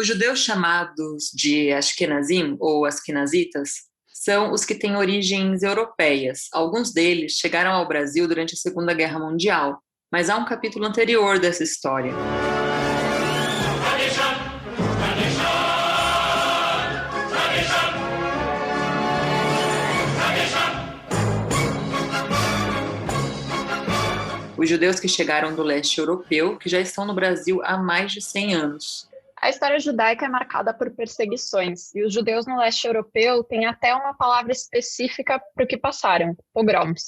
Os judeus chamados de Ashkenazim ou Askenazitas são os que têm origens europeias. Alguns deles chegaram ao Brasil durante a Segunda Guerra Mundial, mas há um capítulo anterior dessa história. Os judeus que chegaram do leste europeu, que já estão no Brasil há mais de 100 anos. A história judaica é marcada por perseguições, e os judeus no leste europeu têm até uma palavra específica para o que passaram, pogroms.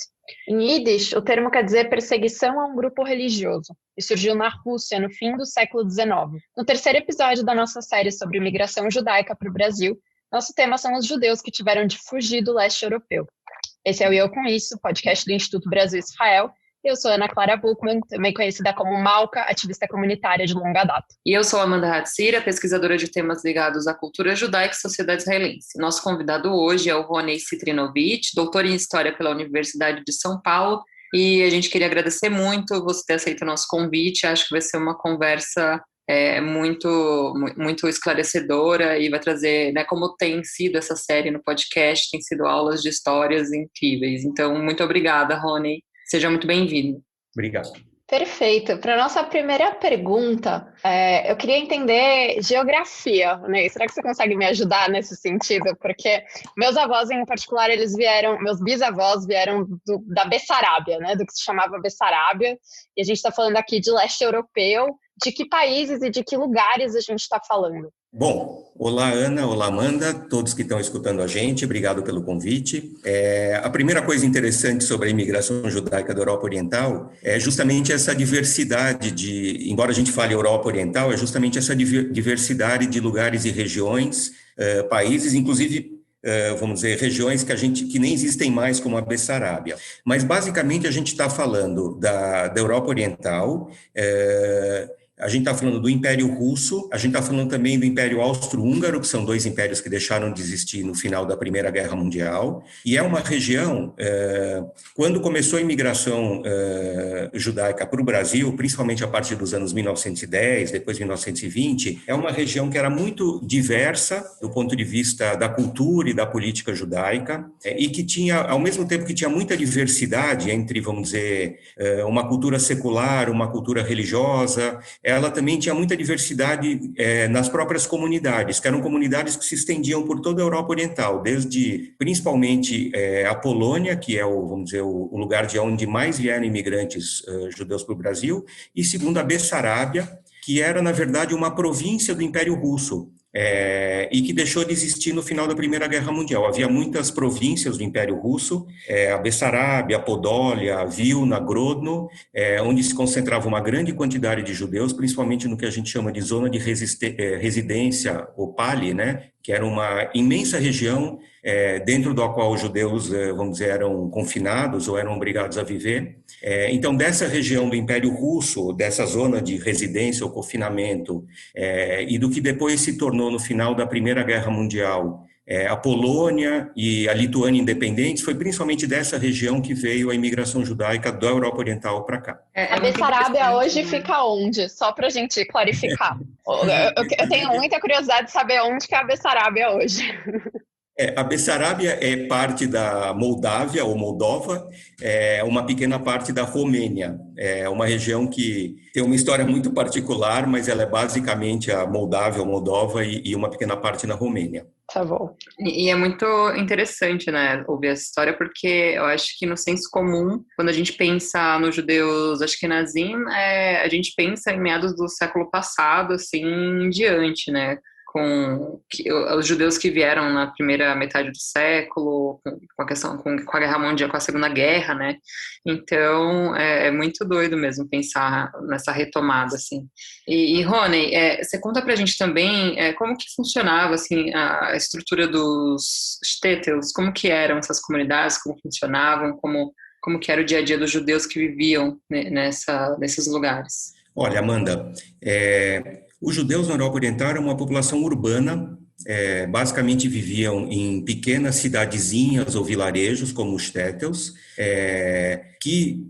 Em Yiddish, o termo quer dizer perseguição a um grupo religioso, e surgiu na Rússia no fim do século XIX. No terceiro episódio da nossa série sobre imigração judaica para o Brasil, nosso tema são os judeus que tiveram de fugir do leste europeu. Esse é o Eu Com Isso, podcast do Instituto Brasil-Israel. Eu sou Ana Clara Buchmann, também conhecida como Malca, ativista comunitária de longa data. E eu sou Amanda Hatzira, pesquisadora de temas ligados à cultura judaica e sociedade israelense. Nosso convidado hoje é o Ronei Citrinovich, doutor em História pela Universidade de São Paulo, e a gente queria agradecer muito você ter aceito o nosso convite. Acho que vai ser uma conversa muito esclarecedora e vai trazer, né, como tem sido essa série no podcast, tem sido aulas de histórias incríveis. Então, muito obrigada, Ronei. Seja muito bem-vindo. Obrigado. Perfeito. Para a nossa primeira pergunta, eu queria entender geografia, né? Será que você consegue me ajudar nesse sentido? Porque meus avós, em particular, meus bisavós vieram da Bessarábia, né? Do que se chamava Bessarábia, e a gente está falando aqui de leste europeu. De que países e de que lugares a gente está falando? Bom, olá Ana, olá Amanda, todos que estão escutando a gente, obrigado pelo convite. A primeira coisa interessante sobre a imigração judaica da Europa Oriental é justamente essa diversidade embora a gente fale Europa Oriental, é justamente essa diversidade de lugares e regiões, países, inclusive vamos dizer, regiões que nem existem mais, como a Bessarábia. Mas, basicamente, a gente está falando da Europa Oriental, a gente está falando do Império Russo, a gente está falando também do Império Austro-Húngaro, que são dois impérios que deixaram de existir no final da Primeira Guerra Mundial, e é uma região, quando começou a imigração judaica para o Brasil, principalmente a partir dos anos 1910, depois 1920, é uma região que era muito diversa do ponto de vista da cultura e da política judaica, e que tinha, ao mesmo tempo que tinha muita diversidade entre, vamos dizer, uma cultura secular, uma cultura religiosa, ela também tinha muita diversidade nas próprias comunidades, que eram comunidades que se estendiam por toda a Europa Oriental, desde principalmente a Polônia, que é vamos dizer, o lugar de onde mais vieram imigrantes judeus para o Brasil, e segundo a Bessarábia, que era, na verdade, uma província do Império Russo, e que deixou de existir no final da Primeira Guerra Mundial. Havia muitas províncias do Império Russo, a Bessarábia, a Podólia, Vilna, Grodno, onde se concentrava uma grande quantidade de judeus, principalmente no que a gente chama de zona de residência, ou Pali, né, que era uma imensa região dentro da qual os judeus, vamos dizer, eram confinados ou eram obrigados a viver. Então, dessa região do Império Russo, dessa zona de residência ou confinamento, e do que depois se tornou no final da Primeira Guerra Mundial, a Polônia e a Lituânia independentes, foi principalmente dessa região que veio a imigração judaica da Europa Oriental para cá. A Bessarábia hoje fica onde? Só para a gente clarificar. Eu tenho muita curiosidade de saber onde que é a Bessarábia hoje. A Bessarábia é parte da Moldávia, ou Moldova, uma pequena parte da Romênia. É uma região que tem uma história muito particular, mas ela é basicamente a Moldávia ou Moldova e uma pequena parte na Romênia. Tá bom. E é muito interessante, né, ouvir essa história, porque eu acho que no senso comum, quando a gente pensa nos judeus Ashkenazim, a gente pensa em meados do século passado, assim, em diante, né, com os judeus que vieram na primeira metade do século, com a questão, com a Guerra Mundial, com a Segunda Guerra, né? Então, é muito doido mesmo pensar nessa retomada, assim. E Rony, você conta pra gente também como que funcionava, assim, a estrutura dos shtetls, como que eram essas comunidades, como funcionavam, como que era o dia a dia dos judeus que viviam, né, nesses lugares. Olha, Amanda, os judeus na Europa Oriental eram uma população urbana, basicamente viviam em pequenas cidadezinhas ou vilarejos, como os shtetls, que,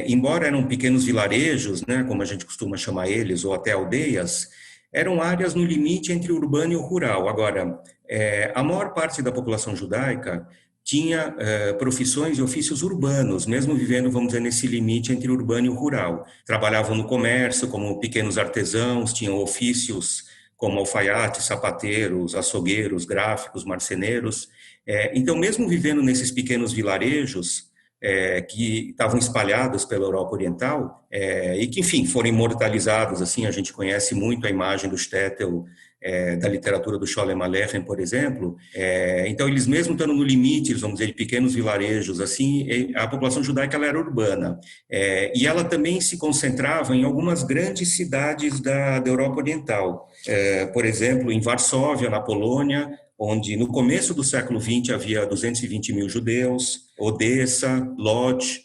embora eram pequenos vilarejos, né, como a gente costuma chamar eles, ou até aldeias, eram áreas no limite entre o urbano e o rural. Agora, a maior parte da população judaica tinha profissões e ofícios urbanos, mesmo vivendo, vamos dizer, nesse limite entre o urbano e o rural. Trabalhavam no comércio como pequenos artesãos, tinham ofícios como alfaiates, sapateiros, açougueiros, gráficos, marceneiros. Então, mesmo vivendo nesses pequenos vilarejos, que estavam espalhados pela Europa Oriental, e que, enfim, foram imortalizados, assim, a gente conhece muito a imagem do Shtetl, da literatura do Sholem Aleichem, por exemplo. Então, eles mesmo estando no limite, vamos dizer, de pequenos vilarejos, assim, a população judaica ela era urbana. E ela também se concentrava em algumas grandes cidades da Europa Oriental. Por exemplo, em Varsóvia, na Polônia, onde no começo do século XX havia 220 mil judeus, Odessa, Lodz,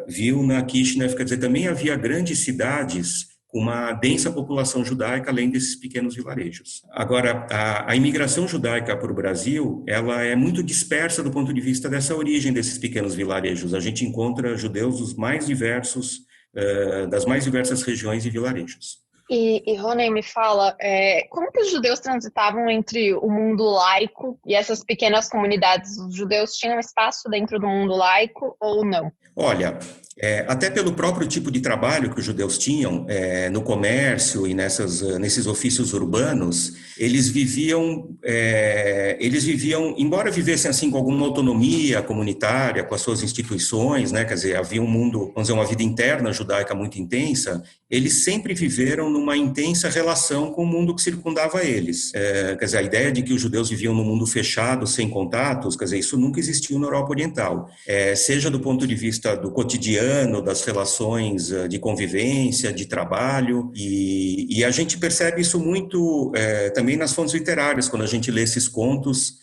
Vilna, Kishinev, quer dizer, também havia grandes cidades com uma densa população judaica, além desses pequenos vilarejos. Agora, a imigração judaica para o Brasil, ela é muito dispersa do ponto de vista dessa origem desses pequenos vilarejos. A gente encontra judeus dos mais diversos, das mais diversas regiões e vilarejos. E Rony, me fala, como que os judeus transitavam entre o mundo laico e essas pequenas comunidades? Os judeus tinham espaço dentro do mundo laico ou não? Olha, até pelo próprio tipo de trabalho que os judeus tinham, no comércio e nesses ofícios urbanos, eles viviam, embora vivessem assim com alguma autonomia comunitária, com as suas instituições, né, quer dizer, havia um mundo, vamos dizer, uma vida interna judaica muito intensa, eles sempre viveram numa intensa relação com o mundo que circundava eles. Quer dizer, a ideia de que os judeus viviam num mundo fechado, sem contatos, quer dizer, isso nunca existiu na Europa Oriental, seja do ponto de vista do cotidiano, das relações de convivência, de trabalho, e a gente percebe isso muito também nas fontes literárias, quando a gente lê esses contos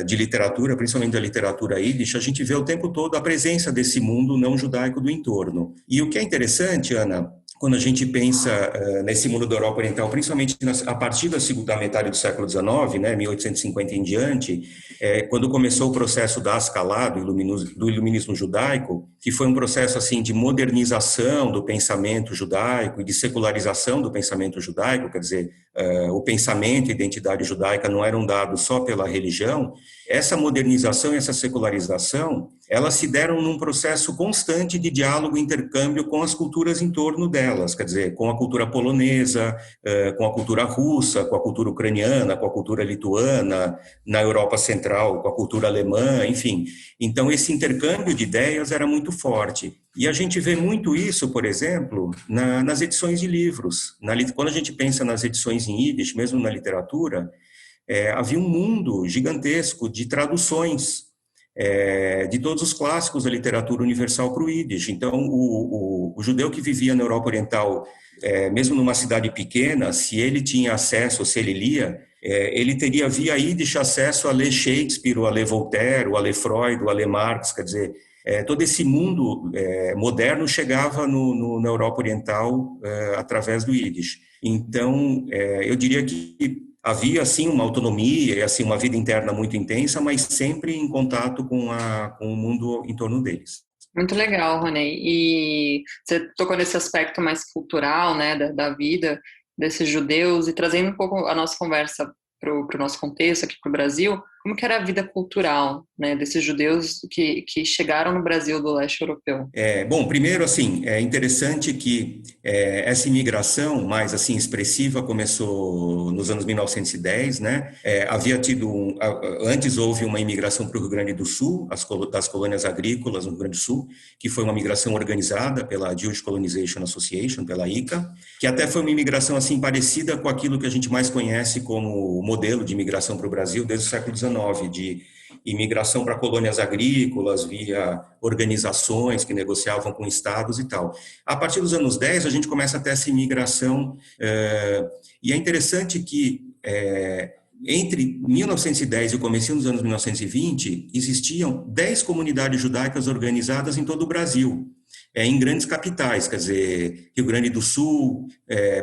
de literatura, principalmente da literatura Yiddish, a gente vê o tempo todo a presença desse mundo não judaico do entorno. E o que é interessante, Ana, quando a gente pensa nesse mundo da Europa Oriental, principalmente a partir da metade do século XIX, né, 1850 em diante, quando começou o processo da Haskalah, do iluminismo judaico, que foi um processo assim de modernização do pensamento judaico e de secularização do pensamento judaico, quer dizer, o pensamento e a identidade judaica não eram dados só pela religião. Essa modernização e essa secularização, elas se deram num processo constante de diálogo e intercâmbio com as culturas em torno delas, quer dizer, com a cultura polonesa, com a cultura russa, com a cultura ucraniana, com a cultura lituana, na Europa Central, com a cultura alemã, enfim. Então, esse intercâmbio de ideias era muito forte. E a gente vê muito isso, por exemplo, nas edições de livros. Quando a gente pensa nas edições em Yiddish, mesmo na literatura, havia um mundo gigantesco de traduções de todos os clássicos da literatura universal para o Yiddish. Então, o judeu que vivia na Europa Oriental, mesmo numa cidade pequena, se ele tinha acesso, se ele lia, ele teria via Yiddish acesso a ler Shakespeare, ou a ler Voltaire, ou a ler Freud, ou a ler Marx, quer dizer, todo esse mundo moderno chegava na Europa Oriental através do Yiddish. Então, eu diria que havia, assim, uma autonomia e, assim, uma vida interna muito intensa, mas sempre em contato com o mundo em torno deles. Muito legal, Rony. E você tocou nesse aspecto mais cultural, né, da vida desses judeus, e trazendo um pouco a nossa conversa para o nosso contexto aqui para o Brasil, como que era a vida cultural, né, desses judeus que chegaram no Brasil do leste europeu? Bom, primeiro, assim, é interessante que essa imigração mais, assim, expressiva começou nos anos 1910, né? Antes houve uma imigração para o Rio Grande do Sul, das colônias agrícolas no Rio Grande do Sul, que foi uma migração organizada pela Jewish Colonization Association, pela ICA, que até foi uma imigração, assim, parecida com aquilo que a gente mais conhece como modelo de imigração para o Brasil desde o século XIX, de imigração para colônias agrícolas, via organizações que negociavam com estados e tal. A partir dos anos 10, a gente começa a ter essa imigração, e é interessante que entre 1910 e o começo dos anos 1920, existiam 10 comunidades judaicas organizadas em todo o Brasil, em grandes capitais, quer dizer, Rio Grande do Sul,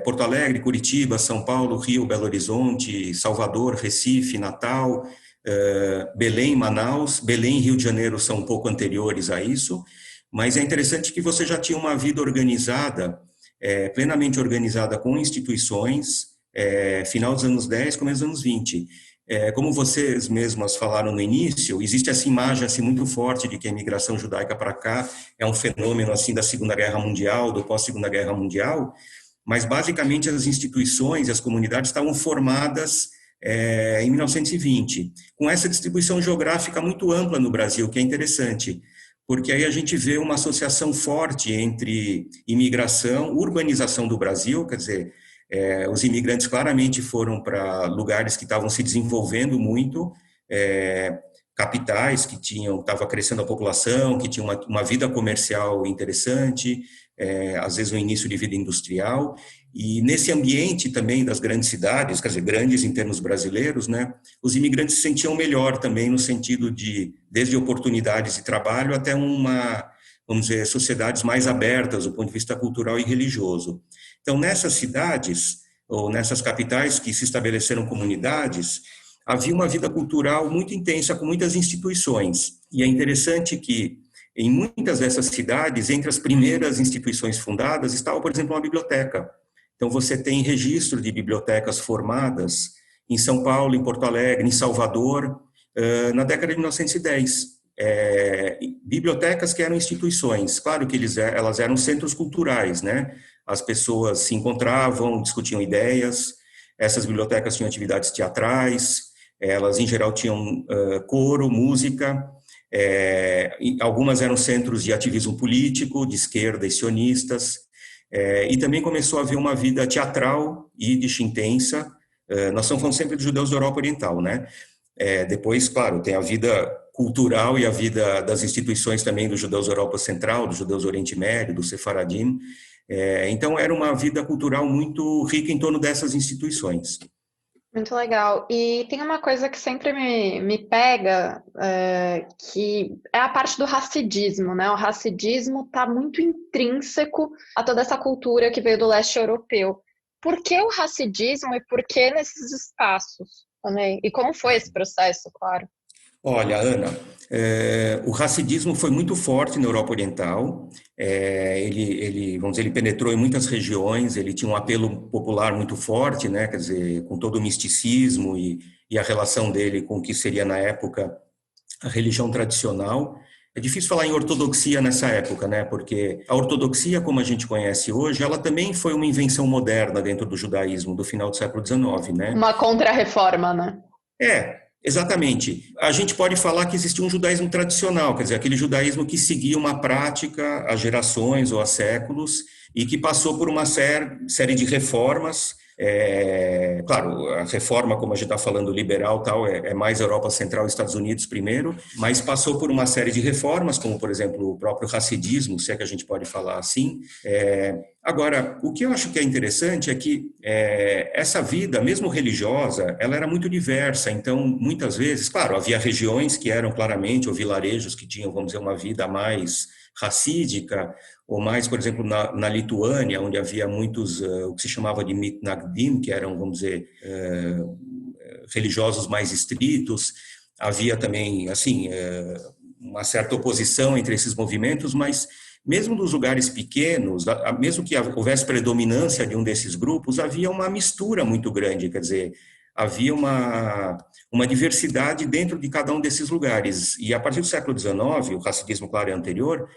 Porto Alegre, Curitiba, São Paulo, Rio, Belo Horizonte, Salvador, Recife, Natal, Belém, Manaus. Belém e Rio de Janeiro são um pouco anteriores a isso, mas é interessante que você já tinha uma vida organizada plenamente organizada com instituições, final dos anos 10, começo dos anos 20. Como vocês mesmas falaram no início, existe essa imagem assim, muito forte de que a imigração judaica para cá é um fenômeno assim, da Segunda Guerra Mundial, do pós-Segunda Guerra Mundial, mas basicamente as instituições e as comunidades estavam formadas em 1920, com essa distribuição geográfica muito ampla no Brasil, que é interessante, porque aí a gente vê uma associação forte entre imigração, urbanização do Brasil, quer dizer, os imigrantes claramente foram para lugares que estavam se desenvolvendo muito, capitais que estava crescendo a população, que tinha uma vida comercial interessante, às vezes um início de vida industrial, e nesse ambiente também das grandes cidades, quer dizer, grandes em termos brasileiros, né, os imigrantes se sentiam melhor também no sentido de, desde oportunidades de trabalho até vamos dizer, sociedades mais abertas do ponto de vista cultural e religioso. Então, nessas cidades, ou nessas capitais que se estabeleceram comunidades, havia uma vida cultural muito intensa, com muitas instituições. E é interessante que, em muitas dessas cidades, entre as primeiras instituições fundadas, estava, por exemplo, uma biblioteca. Então, você tem registro de bibliotecas formadas em São Paulo, em Porto Alegre, em Salvador, na década de 1910. Bibliotecas que eram instituições. Claro que elas eram centros culturais, né? As pessoas se encontravam, discutiam ideias, essas bibliotecas tinham atividades teatrais, elas, em geral, tinham coro, música, algumas eram centros de ativismo político, de esquerda e sionistas, e também começou a haver uma vida teatral e intensa. Nós estamos falando sempre dos judeus da Europa Oriental, né? Depois, claro, tem a vida cultural e a vida das instituições também dos judeus da Europa Central, dos judeus do Oriente Médio, do Sefaradim. Então, era uma vida cultural muito rica em torno dessas instituições. Muito legal. E tem uma coisa que sempre me pega, que é a parte do hassidismo, né? O hassidismo está muito intrínseco a toda essa cultura que veio do leste europeu. Por que o hassidismo e por que nesses espaços também? E como foi esse processo, claro? Olha, Ana, o hassidismo foi muito forte na Europa Oriental. Vamos dizer, ele penetrou em muitas regiões. Ele tinha um apelo popular muito forte, né? Quer dizer, com todo o misticismo e a relação dele com o que seria na época a religião tradicional. É difícil falar em ortodoxia nessa época, né? Porque a ortodoxia, como a gente conhece hoje, ela também foi uma invenção moderna dentro do judaísmo do final do século XIX, né? Uma contra-reforma, né? Exatamente. A gente pode falar que existia um judaísmo tradicional, quer dizer, aquele judaísmo que seguia uma prática há gerações ou há séculos e que passou por uma série de reformas. Claro, a reforma, como a gente está falando, liberal, tal, é mais Europa Central e Estados Unidos primeiro, mas passou por uma série de reformas, como, por exemplo, o próprio hassidismo, se é que a gente pode falar assim. Agora, o que eu acho que é interessante é que essa vida, mesmo religiosa, ela era muito diversa. Então, muitas vezes, claro, havia regiões que eram claramente, ou vilarejos que tinham, vamos dizer, uma vida mais hassídica, ou mais, por exemplo, na Lituânia, onde havia muitos, o que se chamava de mitnagdim, que eram, vamos dizer, religiosos mais estritos. Havia também, assim, uma certa oposição entre esses movimentos, mas mesmo nos lugares pequenos, mesmo que houvesse predominância de um desses grupos, havia uma mistura muito grande, quer dizer, havia uma diversidade dentro de cada um desses lugares. E a partir do século XIX, o hassidismo, claro, é anterior,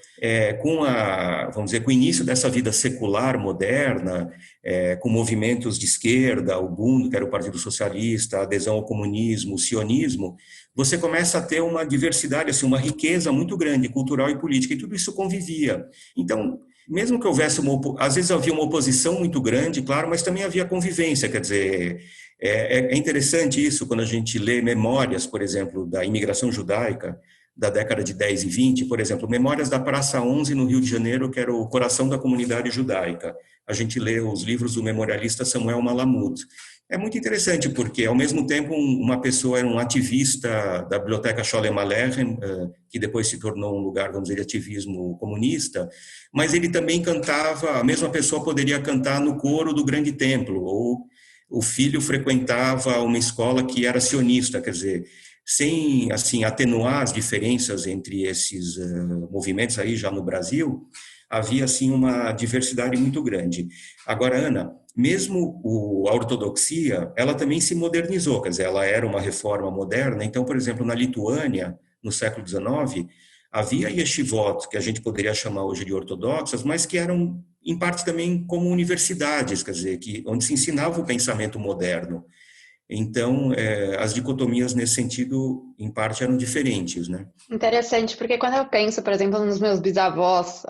vamos dizer, com o início dessa vida secular moderna, com movimentos de esquerda, o Bund, que era o Partido Socialista, a adesão ao comunismo, o sionismo, você começa a ter uma diversidade, assim, uma riqueza muito grande, cultural e política, e tudo isso convivia. Então, mesmo que houvesse às vezes havia uma oposição muito grande, claro, mas também havia convivência, quer dizer, é interessante isso quando a gente lê memórias, por exemplo, da imigração judaica da década de 10 e 20, por exemplo, Memórias da Praça 11 no Rio de Janeiro, que era o coração da comunidade judaica. A gente lê os livros do memorialista Samuel Malamud. É muito interessante porque, ao mesmo tempo, uma pessoa era um ativista da Biblioteca Sholem Aleichem, que depois se tornou um lugar, vamos dizer, de ativismo comunista, mas ele também cantava, a mesma pessoa poderia cantar no coro do Grande Templo, ou o filho frequentava uma escola que era sionista, quer dizer, sem, assim, atenuar as diferenças entre esses movimentos aí já no Brasil, havia assim uma diversidade muito grande. Agora, Ana, mesmo a ortodoxia, ela também se modernizou, quer dizer, ela era uma reforma moderna. Então, por exemplo, na Lituânia, no século XIX, havia yeshivot, que a gente poderia chamar hoje de ortodoxas, mas que eram, em parte, também como universidades, quer dizer, onde se ensinava o pensamento moderno. Então, as dicotomias nesse sentido, em parte, eram diferentes, né? Interessante, porque quando eu penso, por exemplo, nos meus bisavós,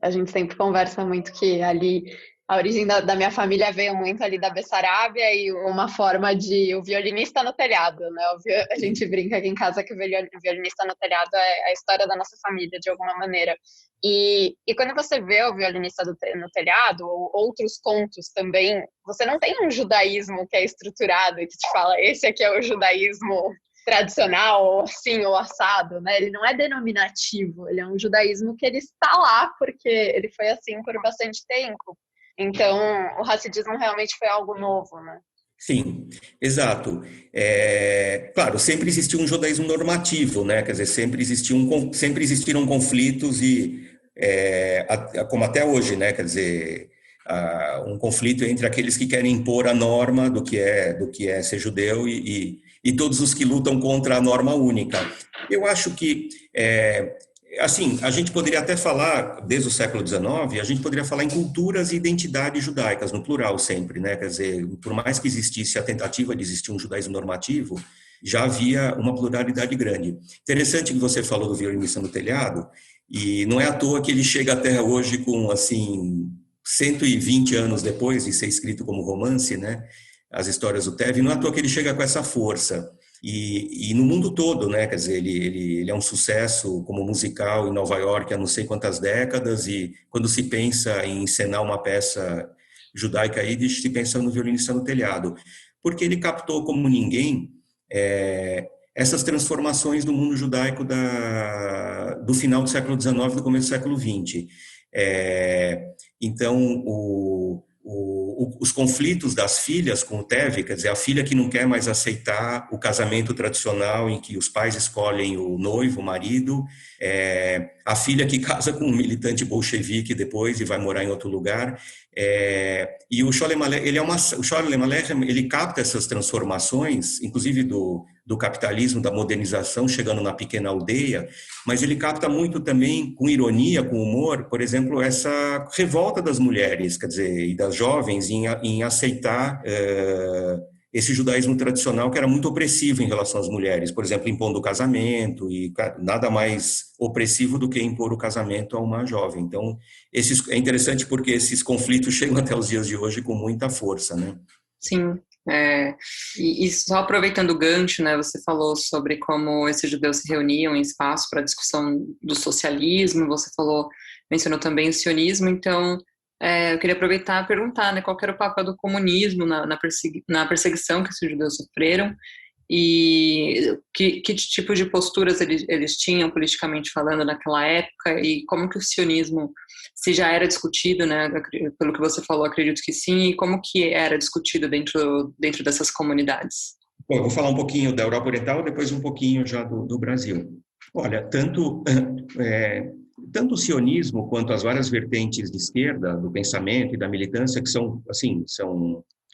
a gente sempre conversa muito que ali a origem da minha família veio muito ali da Bessarabia e uma forma de o violinista no telhado, né? A gente brinca aqui em casa que o violinista no telhado é a história da nossa família, de alguma maneira. E quando você vê o violinista no telhado, ou outros contos também, você não tem um judaísmo que é estruturado e que te fala, esse aqui é o judaísmo tradicional, ou assim, ou assado, né? Ele não é denominativo, ele é um judaísmo que ele está lá porque ele foi assim por bastante tempo. Então, o racidismo realmente foi algo novo, né? Sim, exato. Claro, sempre existiu um judaísmo normativo, né? Quer dizer, sempre existiram conflitos como até hoje, né? Quer dizer, um conflito entre aqueles que querem impor a norma do que é ser judeu e todos os que lutam contra a norma única. Eu acho que assim, a gente poderia até falar, desde o século XIX, a gente poderia falar em culturas e identidades judaicas, no plural sempre, né? Quer dizer, por mais que existisse a tentativa de existir um judaísmo normativo, já havia uma pluralidade grande. Interessante que você falou do violinista no telhado, e não é à toa que ele chega até hoje com, assim, 120 anos depois de ser escrito como romance, né? As histórias do Tevye, não é à toa que ele chega com essa força. E no mundo todo, né? Quer dizer, ele é um sucesso como musical em Nova York há não sei quantas décadas, e quando se pensa em encenar uma peça judaica yiddish, se pensa no violinista no telhado, porque ele captou como ninguém essas transformações do mundo judaico do final do século XIX, do começo do século XX. Então, os conflitos das filhas com o Tevye, quer dizer, a filha que não quer mais aceitar o casamento tradicional em que os pais escolhem o noivo, o marido, a filha que casa com um militante bolchevique depois e vai morar em outro lugar, e o Sholem Aleichem, ele capta essas transformações, inclusive do capitalismo, da modernização, chegando na pequena aldeia, mas ele capta muito também, com ironia, com humor, por exemplo, essa revolta das mulheres, quer dizer, e das jovens em aceitar esse judaísmo tradicional que era muito opressivo em relação às mulheres, por exemplo, impondo o casamento, e nada mais opressivo do que impor o casamento a uma jovem. Então, é interessante porque esses conflitos chegam até os dias de hoje com muita força, né? Sim. E só aproveitando o gancho, né, você falou sobre como esses judeus se reuniam em espaço para discussão do socialismo, mencionou também o sionismo, então eu queria aproveitar e perguntar, né, qual que era o papel do comunismo na perseguição que esses judeus sofreram e que tipo de posturas eles tinham politicamente falando naquela época e como que o sionismo, se já era discutido, né, pelo que você falou, acredito que sim, e como que era discutido dentro dessas comunidades? Bom, eu vou falar um pouquinho da Europa Oriental, depois um pouquinho já do Brasil. Olha, tanto o sionismo quanto as várias vertentes de esquerda, do pensamento e da militância, que são,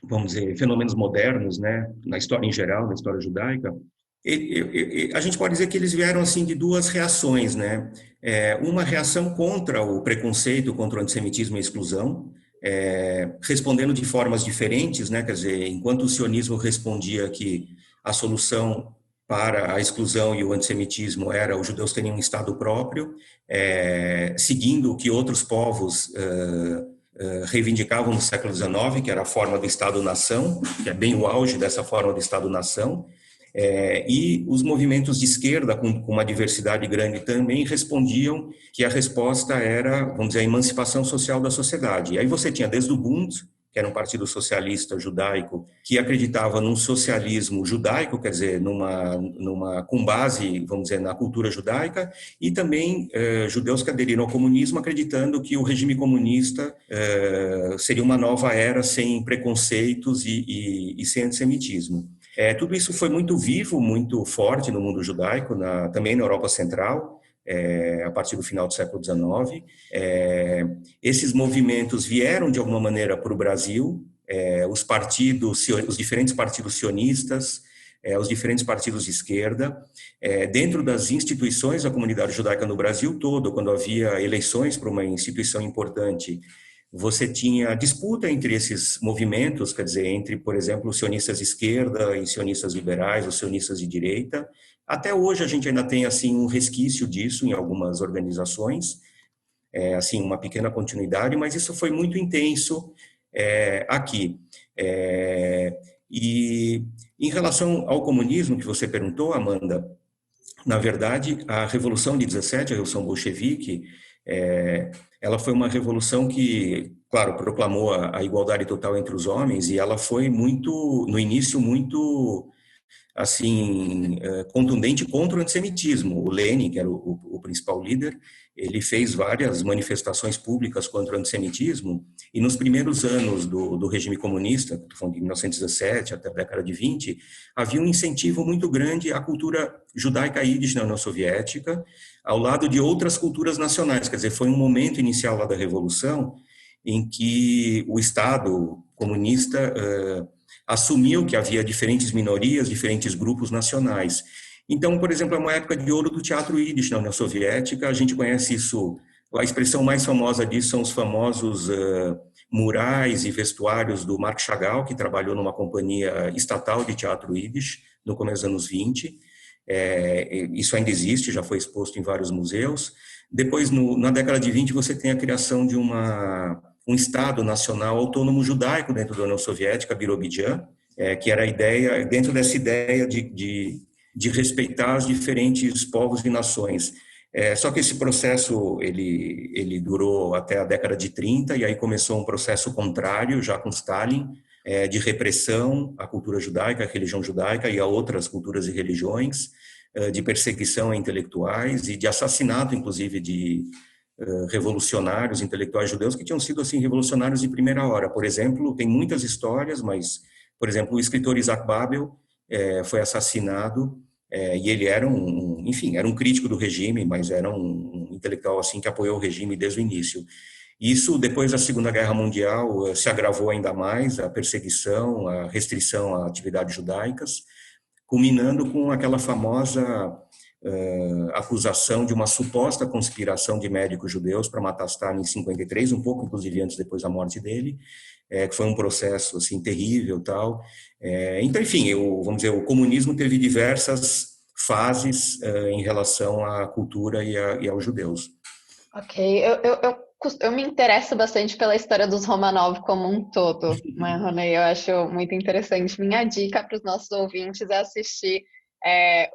vamos dizer, fenômenos modernos, né, na história em geral, na história judaica, a gente pode dizer que eles vieram assim de duas reações, né? Uma reação contra o preconceito, contra o antissemitismo e a exclusão, respondendo de formas diferentes, né? Quer dizer, enquanto o sionismo respondia que a solução para a exclusão e o antissemitismo era os judeus terem um Estado próprio, seguindo o que outros povos reivindicavam no século XIX, que era a forma do Estado-nação, que é bem o auge dessa forma do Estado-nação, e os movimentos de esquerda, com uma diversidade grande também, respondiam que a resposta era, vamos dizer, a emancipação social da sociedade. E aí você tinha desde o Bund, que era um partido socialista judaico, que acreditava num socialismo judaico, quer dizer, com base, vamos dizer, na cultura judaica, e também judeus que aderiram ao comunismo, acreditando que o regime comunista seria uma nova era sem preconceitos e sem antissemitismo. Tudo isso foi muito vivo, muito forte no mundo judaico, também na Europa Central, a partir do final do século XIX. Esses movimentos vieram, de alguma maneira, para o Brasil, os diferentes partidos sionistas, os diferentes partidos de esquerda, dentro das instituições da comunidade judaica no Brasil todo, quando havia eleições para uma instituição importante, você tinha disputa entre esses movimentos, quer dizer, entre, por exemplo, os sionistas de esquerda e sionistas liberais, os sionistas de direita. Até hoje a gente ainda tem assim um resquício disso em algumas organizações, assim uma pequena continuidade, mas isso foi muito intenso aqui. E em relação ao comunismo que você perguntou, Amanda, na verdade, a Revolução de 17, a Revolução Bolchevique, ela foi uma revolução que, claro, proclamou a igualdade total entre os homens, e ela foi muito, no início, muito assim, contundente contra o antissemitismo. O Lenin, que era o principal líder, ele fez várias manifestações públicas contra o antissemitismo, e nos primeiros anos do regime comunista, estou falando de 1917 até a década de 20, havia um incentivo muito grande à cultura judaica yiddish na União Soviética, ao lado de outras culturas nacionais. Quer dizer, foi um momento inicial lá da Revolução em que o Estado comunista assumiu que havia diferentes minorias, diferentes grupos nacionais. Então, por exemplo, é uma época de ouro do teatro yiddish na União Soviética. A gente conhece isso, a expressão mais famosa disso são os famosos murais e vestuários do Marc Chagall, que trabalhou numa companhia estatal de teatro yiddish no começo dos anos 20. Isso ainda existe, já foi exposto em vários museus. Depois, na década de 20, você tem a criação de um Estado nacional autônomo judaico dentro da União Soviética, Birobidjan, que era a ideia, dentro dessa ideia de respeitar os diferentes povos e nações. Só que esse processo, ele durou até a década de 30, e aí começou um processo contrário, já com Stalin, de repressão à cultura judaica, à religião judaica e a outras culturas e religiões, de perseguição a intelectuais e de assassinato, inclusive, de revolucionários intelectuais judeus que tinham sido assim revolucionários de primeira hora. Por exemplo, tem muitas histórias, mas, por exemplo, o escritor Isaac Babel foi assassinado, e ele era enfim, era um crítico do regime, mas era um intelectual assim que apoiou o regime desde o início. Isso, depois da Segunda Guerra Mundial, se agravou ainda mais, a perseguição, a restrição a atividades judaicas, culminando com aquela famosa acusação de uma suposta conspiração de médicos judeus para matar Stalin em 53, um pouco, inclusive, antes, depois da morte dele, que foi um processo, assim, terrível, tal. Então, enfim, vamos dizer, o comunismo teve diversas fases em relação à cultura e aos judeus. Ok, eu me interesso bastante pela história dos Romanov como um todo, né, Rony? Eu acho muito interessante. Minha dica para os nossos ouvintes é assistir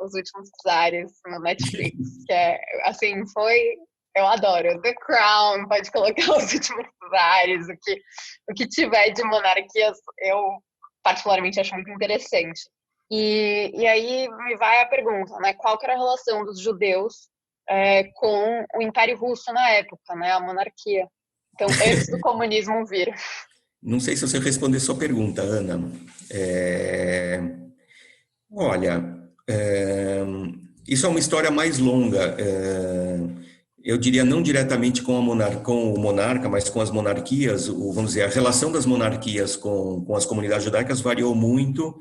Os Últimos Czares no Netflix, que assim, eu adoro. The Crown, pode colocar Os Últimos Czares, o que tiver de monarquias, eu particularmente acho muito interessante. E aí me vai a pergunta, né? Qual que era a relação dos judeus com o Império Russo na época, né? A monarquia. Então, antes do comunismo vir. Não sei se você respondeu sua pergunta, Ana. Olha, isso é uma história mais longa. Eu diria não diretamente com o monarca, mas com as monarquias. Vamos dizer, a relação das monarquias com as comunidades judaicas variou muito.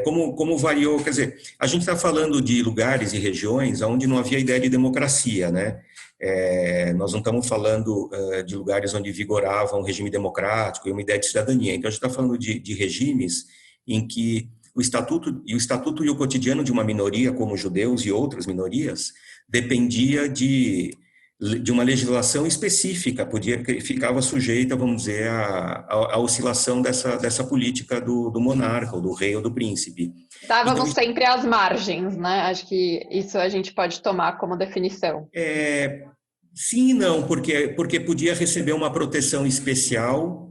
Como variou, quer dizer, a gente está falando de lugares e regiões onde não havia ideia de democracia, né? Nós não estamos falando de lugares onde vigorava um regime democrático e uma ideia de cidadania. Então, a gente está falando de regimes em que o estatuto e o cotidiano de uma minoria, como judeus e outras minorias, dependia de uma legislação específica, ficava sujeita, vamos dizer, à oscilação dessa política do monarca, ou do rei ou do príncipe. Estávamos então, sempre às margens, né? Acho que isso a gente pode tomar como definição. Sim e não, porque podia receber uma proteção especial.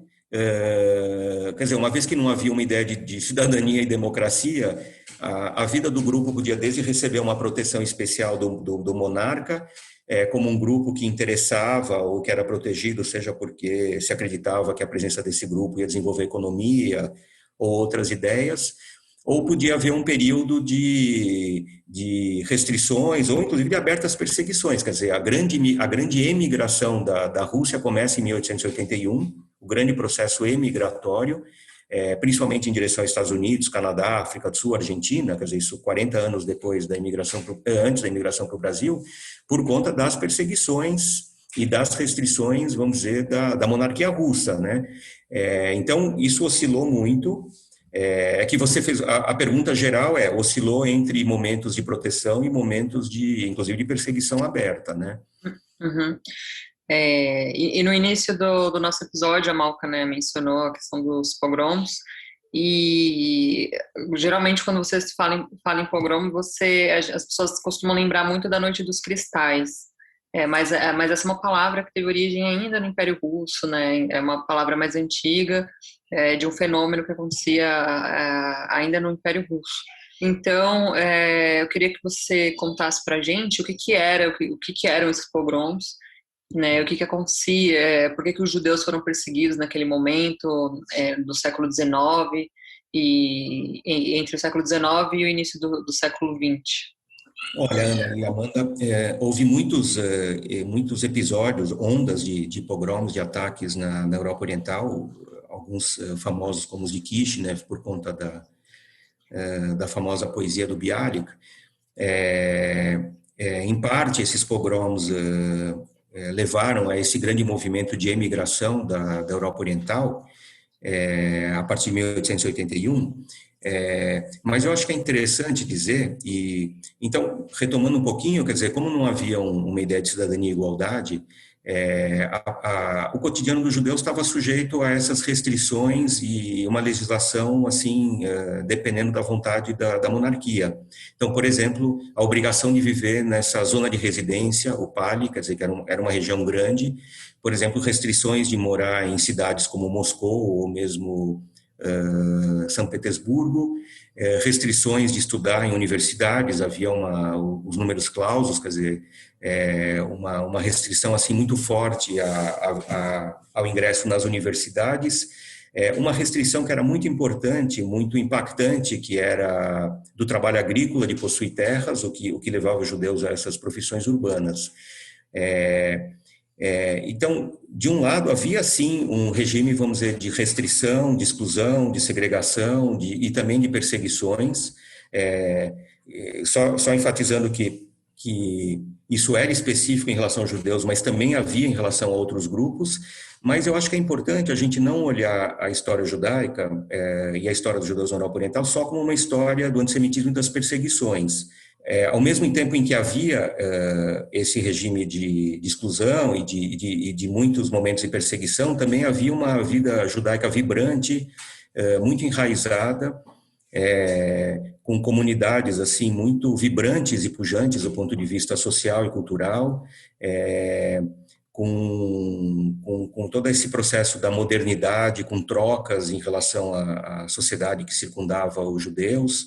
Quer dizer, uma vez que não havia uma ideia de cidadania e democracia, a vida do grupo podia desde receber uma proteção especial do monarca, como um grupo que interessava ou que era protegido, seja porque se acreditava que a presença desse grupo ia desenvolver economia ou outras ideias, ou podia haver um período de restrições, ou inclusive de abertas perseguições. Quer dizer, a grande emigração da Rússia começa em 1881, o grande processo emigratório, principalmente em direção aos Estados Unidos, Canadá, África do Sul, Argentina, quer dizer, isso 40 anos depois da imigração, antes da imigração para o Brasil, por conta das perseguições e das restrições, vamos dizer, da monarquia russa, né? Então, isso oscilou muito. Que você fez, a pergunta geral oscilou entre momentos de proteção e momentos inclusive, de perseguição aberta, né? Uhum. E no início do nosso episódio, a Malca, né, mencionou a questão dos pogroms, e geralmente quando você fala em pogrom, as pessoas costumam lembrar muito da Noite dos Cristais, mas essa é uma palavra que teve origem ainda no Império Russo, né, é uma palavra mais antiga, de um fenômeno que acontecia ainda no Império Russo. Então, eu queria que você contasse para a gente o que eram esses pogroms, né, o que acontecia, por que os judeus foram perseguidos naquele momento, do século XIX, e entre o século XIX e o início do século XX. Olha, Ana e Amanda, houve muitos episódios, ondas de pogroms, de ataques na Europa Oriental, alguns famosos como os de Kishinev, por conta da famosa poesia do Bialik. Em parte, esses pogroms levaram a esse grande movimento de emigração da Europa Oriental, a partir de 1881, mas eu acho que é interessante dizer, então, retomando um pouquinho, quer dizer, como não havia uma ideia de cidadania e igualdade, o cotidiano dos judeus estava sujeito a essas restrições e uma legislação, assim, dependendo da vontade da monarquia. Então, por exemplo, a obrigação de viver nessa zona de residência, o Pali, quer dizer, que era uma região grande, por exemplo, restrições de morar em cidades como Moscou ou mesmo São Petersburgo, restrições de estudar em universidades, havia os números clausus, quer dizer, uma restrição assim muito forte ao ingresso nas universidades, uma restrição que era muito importante, muito impactante, que era do trabalho agrícola, de possuir terras, o que levava os judeus a essas profissões urbanas. Então, de um lado, havia sim um regime, vamos dizer, de restrição, de exclusão, de segregação e também de perseguições, só enfatizando que isso era específico em relação aos judeus, mas também havia em relação a outros grupos. Mas eu acho que é importante a gente não olhar a história judaica e a história dos judeus na Europa Oriental só como uma história do antissemitismo e das perseguições. Ao mesmo tempo em que havia esse regime de exclusão e de muitos momentos de perseguição, também havia uma vida judaica vibrante, muito enraizada, com comunidades assim muito vibrantes e pujantes do ponto de vista social e cultural, com todo esse processo da modernidade, com trocas em relação à sociedade que circundava os judeus,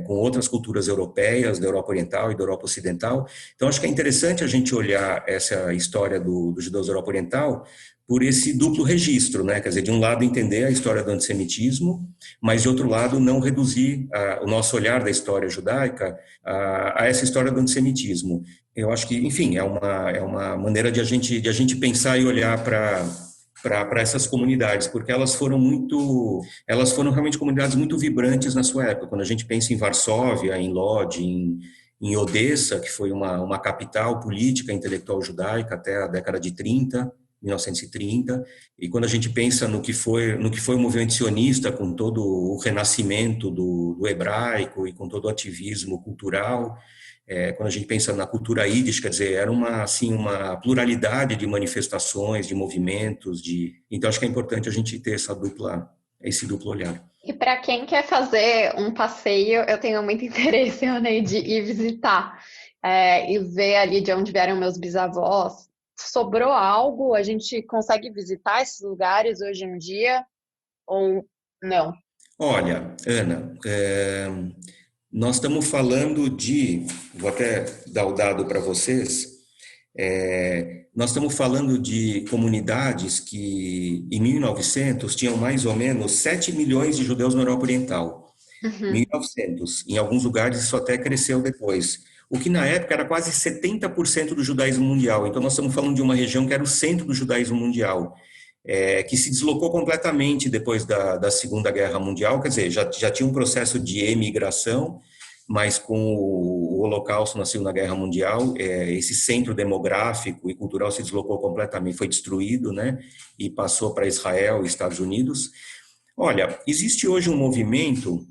com outras culturas europeias, da Europa Oriental e da Europa Ocidental. Então, acho que é interessante a gente olhar essa história dos judeus da Europa Oriental por esse duplo registro, né? Quer dizer, de um lado entender a história do antissemitismo, mas de outro lado não reduzir o nosso olhar da história judaica a essa história do antissemitismo. Eu acho que, enfim, é uma maneira de a gente pensar e olhar para essas comunidades, porque elas foram realmente comunidades muito vibrantes na sua época. Quando a gente pensa em Varsóvia, em Lodz, em Odessa, que foi uma capital política e intelectual judaica até a década de 1930, e quando a gente pensa no que foi o movimento sionista, com todo o renascimento do hebraico e com todo o ativismo cultural, quando a gente pensa na cultura yiddish, quer dizer, era uma pluralidade de manifestações, de movimentos, então acho que é importante a gente ter esse duplo olhar. E para quem quer fazer um passeio, eu tenho muito interesse, né, de ir visitar e ver ali de onde vieram meus bisavós. Sobrou algo? A gente consegue visitar esses lugares hoje em dia ou não? Olha, Ana, nós estamos falando vou até dar o dado para vocês, nós estamos falando de comunidades que em 1900 tinham mais ou menos 7 milhões de judeus na Europa Oriental. Uhum. 1900. Em alguns lugares isso até cresceu depois. O que na época era quase 70% do judaísmo mundial. Então nós estamos falando de uma região que era o centro do judaísmo mundial, que se deslocou completamente depois da Segunda Guerra Mundial, quer dizer, já tinha um processo de emigração, mas com o Holocausto na Segunda Guerra Mundial, esse centro demográfico e cultural se deslocou completamente, foi destruído, né, e passou para Israel e Estados Unidos. Olha, existe hoje um movimento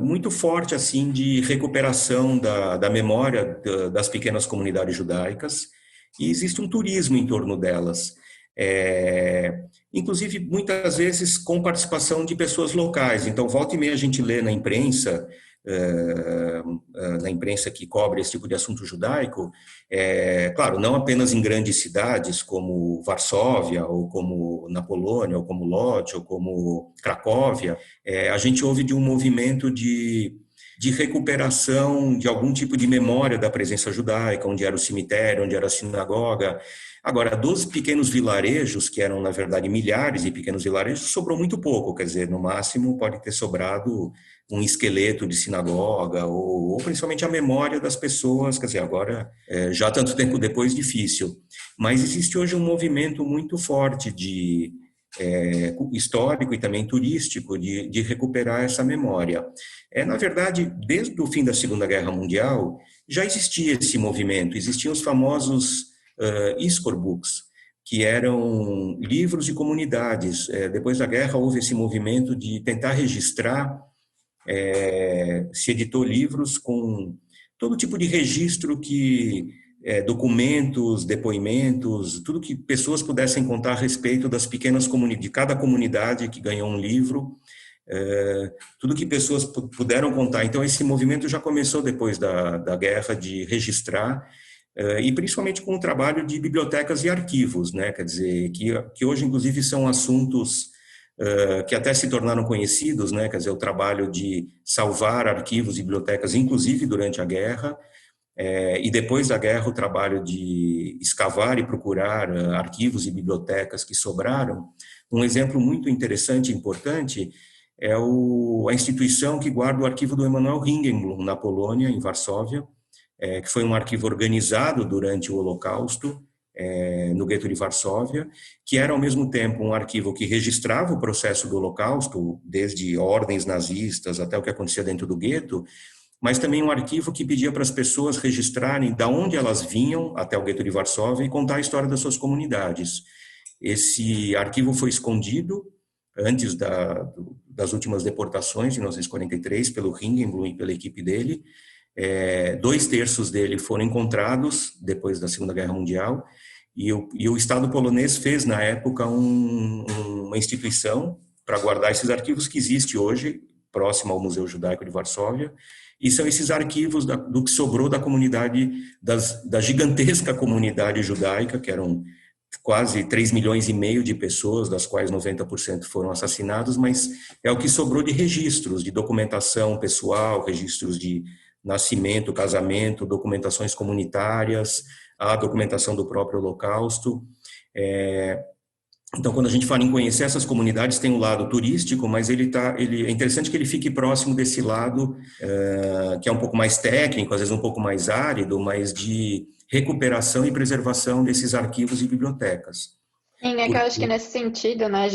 muito forte assim de recuperação da memória das pequenas comunidades judaicas, e existe um turismo em torno delas. Inclusive, muitas vezes com participação de pessoas locais. Então, volta e meia a gente lê na imprensa que cobre esse tipo de assunto judaico, claro, não apenas em grandes cidades como Varsóvia, ou como na Polônia, ou como Łódź, ou como Cracóvia, a gente ouve de um movimento de recuperação de algum tipo de memória da presença judaica, onde era o cemitério, onde era a sinagoga. Agora, dos pequenos vilarejos, que eram, na verdade, milhares de pequenos vilarejos, sobrou muito pouco, quer dizer, no máximo pode ter sobrado um esqueleto de sinagoga, ou principalmente a memória das pessoas, quer dizer, agora, já tanto tempo depois, difícil. Mas existe hoje um movimento muito forte histórico e também turístico de recuperar essa memória. Na verdade, desde o fim da Segunda Guerra Mundial, já existia esse movimento, existiam os famosos scorebooks, que eram livros de comunidades. Depois da guerra houve esse movimento de tentar registrar, se editou livros com todo tipo de registro documentos, depoimentos, tudo que pessoas pudessem contar a respeito das pequenas comunidades, de cada comunidade que ganhou um livro, tudo que pessoas puderam contar. Então esse movimento já começou depois da guerra de registrar, e principalmente com o trabalho de bibliotecas e arquivos, né? Quer dizer, que hoje, inclusive, são assuntos que até se tornaram conhecidos, né? Quer dizer, o trabalho de salvar arquivos e bibliotecas, inclusive durante a guerra, e depois da guerra o trabalho de escavar e procurar arquivos e bibliotecas que sobraram. Um exemplo muito interessante e importante é a instituição que guarda o arquivo do Emanuel Ringelblum, na Polônia, em Varsóvia, que foi um arquivo organizado durante o Holocausto, no gueto de Varsóvia, que era ao mesmo tempo um arquivo que registrava o processo do Holocausto, desde ordens nazistas até o que acontecia dentro do gueto, mas também um arquivo que pedia para as pessoas registrarem de onde elas vinham até o gueto de Varsóvia e contar a história das suas comunidades. Esse arquivo foi escondido antes das últimas deportações, de 1943, pelo Ringelblum e pela equipe dele. 2/3 dele foram encontrados depois da Segunda Guerra Mundial, e o Estado polonês fez, na época, uma instituição para guardar esses arquivos, que existe hoje, próximo ao Museu Judaico de Varsóvia, e são esses arquivos do que sobrou da comunidade, da gigantesca comunidade judaica, que eram quase 3,5 milhões de pessoas, das quais 90% foram assassinados, mas é o que sobrou de registros, de documentação pessoal, registros de nascimento, casamento, documentações comunitárias, a documentação do próprio Holocausto. Então, quando a gente fala em conhecer essas comunidades, tem um lado turístico, mas é interessante que ele fique próximo desse lado, que é um pouco mais técnico, às vezes um pouco mais árido, mas de recuperação e preservação desses arquivos e bibliotecas. Sim, é que eu acho que nesse sentido, né,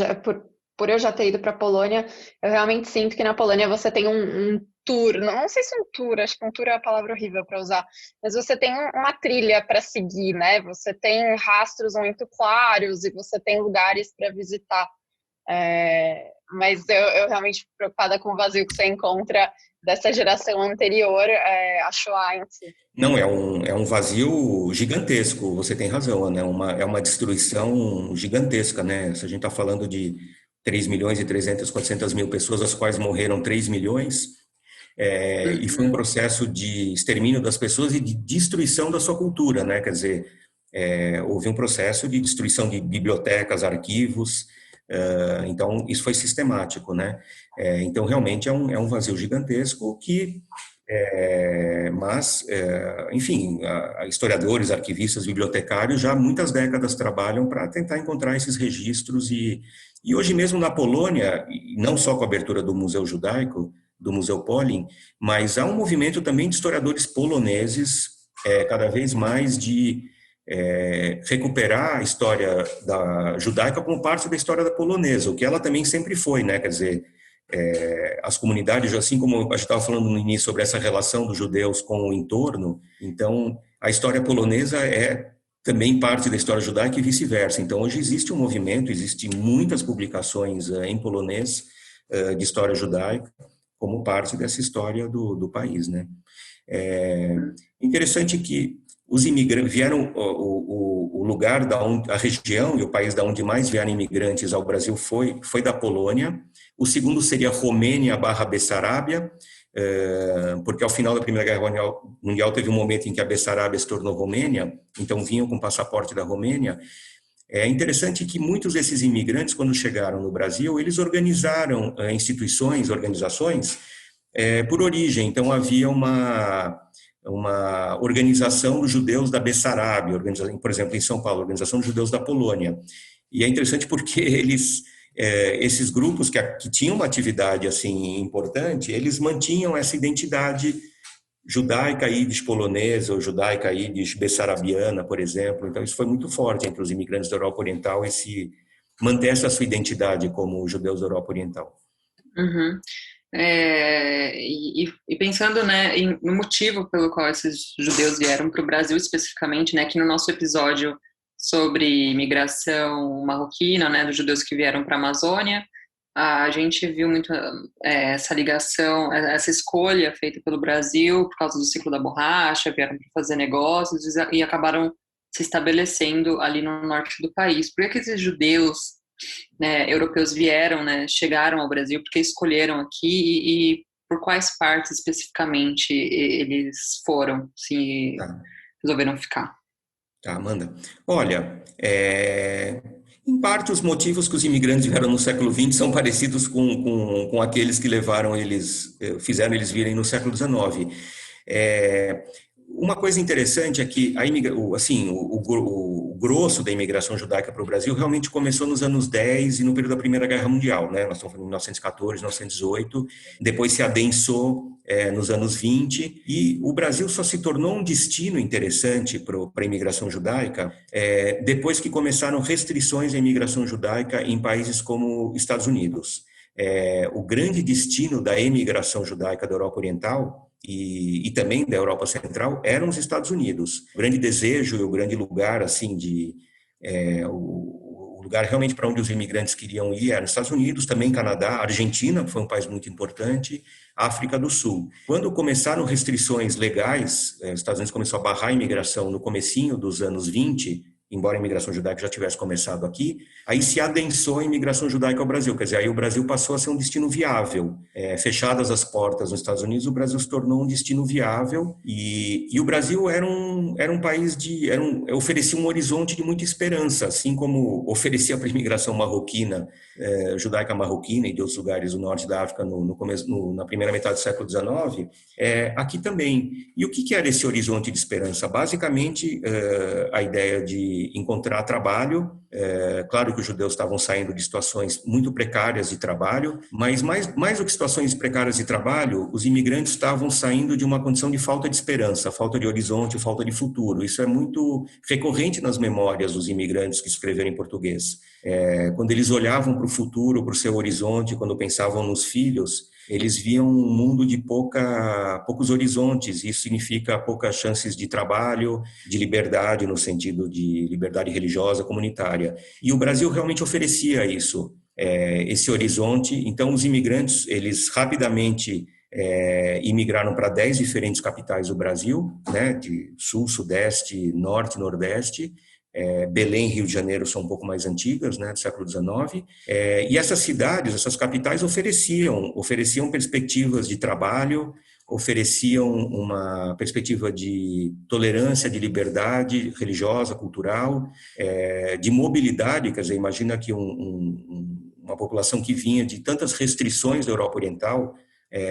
por eu já ter ido para a Polônia, eu realmente sinto que na Polônia você tem um tour, não sei se um tour, acho que um tour é a palavra horrível para usar, mas você tem uma trilha para seguir, né? Você tem rastros muito claros e você tem lugares para visitar. Mas eu realmente fico preocupada com o vazio que você encontra dessa geração anterior, a Shoah em si. Não, é um vazio gigantesco, você tem razão, né? É uma destruição gigantesca, né? Se a gente está falando de 3.300.000, 400.000 pessoas, das quais morreram 3 milhões, e foi um processo de extermínio das pessoas e de destruição da sua cultura, né? Quer dizer, houve um processo de destruição de bibliotecas, arquivos, então isso foi sistemático, né? Então realmente é um vazio gigantesco que Enfim, historiadores, arquivistas, bibliotecários já há muitas décadas trabalham para tentar encontrar esses registros e hoje mesmo na Polônia, e não só com a abertura do Museu Judaico, do Museu Polin, mas há um movimento também de historiadores poloneses, cada vez mais de recuperar a história da judaica como parte da história da polonesa, o que ela também sempre foi, né? Quer dizer, as comunidades, assim como a gente estava falando no início sobre essa relação dos judeus com o entorno, então a história polonesa é também parte da história judaica e vice-versa. Então hoje existe um movimento, existem muitas publicações em polonês de história judaica como parte dessa história do país, né? Interessante que os imigrantes vieram, o lugar a região e o país da onde mais vieram imigrantes ao Brasil foi da Polônia. O segundo seria Romênia / Bessarábia, porque ao final da Primeira Guerra Mundial teve um momento em que a Bessarábia se tornou Romênia, então vinham com o passaporte da Romênia. É interessante que muitos desses imigrantes, quando chegaram no Brasil, eles organizaram organizações por origem. Então havia uma organização dos judeus da Bessarábia, por exemplo, em São Paulo, a Organização dos Judeus da Polônia. E é interessante porque esses grupos que tinham uma atividade assim importante, eles mantinham essa identidade judaica ídis polonesa ou judaica ídis bessarabiana, por exemplo. Então isso foi muito forte entre os imigrantes da Europa Oriental, manter essa sua identidade como judeus da Europa Oriental. Uhum. E pensando, né, no motivo pelo qual esses judeus vieram para o Brasil especificamente, né, que no nosso episódio sobre imigração marroquina, né, dos judeus que vieram para a Amazônia, a gente viu muito essa ligação, essa escolha feita pelo Brasil por causa do ciclo da borracha, vieram para fazer negócios e acabaram se estabelecendo ali no norte do país. Por que esses judeus, né, europeus vieram, né, chegaram ao Brasil, porque escolheram aqui e por quais partes especificamente eles foram, se resolveram ficar? Tá, Amanda. Olha, em parte os motivos que os imigrantes vieram no século XX são parecidos com aqueles que fizeram eles virem no século XIX. Uma coisa interessante é que o grosso da imigração judaica para o Brasil realmente começou nos anos 10 e no período da Primeira Guerra Mundial, né? Nós estamos falando de 1914, 1918, depois se adensou nos anos 20, e o Brasil só se tornou um destino interessante para a imigração judaica depois que começaram restrições à imigração judaica em países como Estados Unidos. O grande destino da imigração judaica da Europa Oriental e também da Europa Central eram os Estados Unidos. O grande desejo e o grande lugar, assim, o lugar realmente para onde os imigrantes queriam ir era os Estados Unidos, também Canadá, Argentina, que foi um país muito importante, África do Sul. Quando começaram restrições legais, os Estados Unidos começou a barrar a imigração no comecinho dos anos 20, embora a imigração judaica já tivesse começado aqui, aí se adensou a imigração judaica ao Brasil, quer dizer, aí o Brasil passou a ser um destino viável. Fechadas as portas nos Estados Unidos, o Brasil se tornou um destino viável e o Brasil era um país oferecia um horizonte de muita esperança, assim como oferecia para a imigração marroquina, judaica marroquina e de outros lugares do norte da África na primeira metade do século XIX, aqui também. E o que era esse horizonte de esperança? Basicamente, a ideia de encontrar trabalho. Claro que os judeus estavam saindo de situações muito precárias de trabalho, mas mais do que situações precárias de trabalho, os imigrantes estavam saindo de uma condição de falta de esperança, falta de horizonte, falta de futuro. Isso é muito recorrente nas memórias dos imigrantes que escreveram em português. Quando eles olhavam para o futuro, para o seu horizonte, quando pensavam nos filhos, eles viam um mundo de poucos horizontes. Isso significa poucas chances de trabalho, de liberdade, no sentido de liberdade religiosa, comunitária. E o Brasil realmente oferecia isso, esse horizonte. Então, os imigrantes, eles rapidamente imigraram para 10 diferentes capitais do Brasil, né, de sul, sudeste, norte, nordeste. Belém, Rio de Janeiro são um pouco mais antigas, né, do século XIX, e essas cidades, essas capitais ofereciam perspectivas de trabalho, ofereciam uma perspectiva de tolerância, de liberdade religiosa, cultural, de mobilidade. Quer dizer, imagina que uma população que vinha de tantas restrições da Europa Oriental,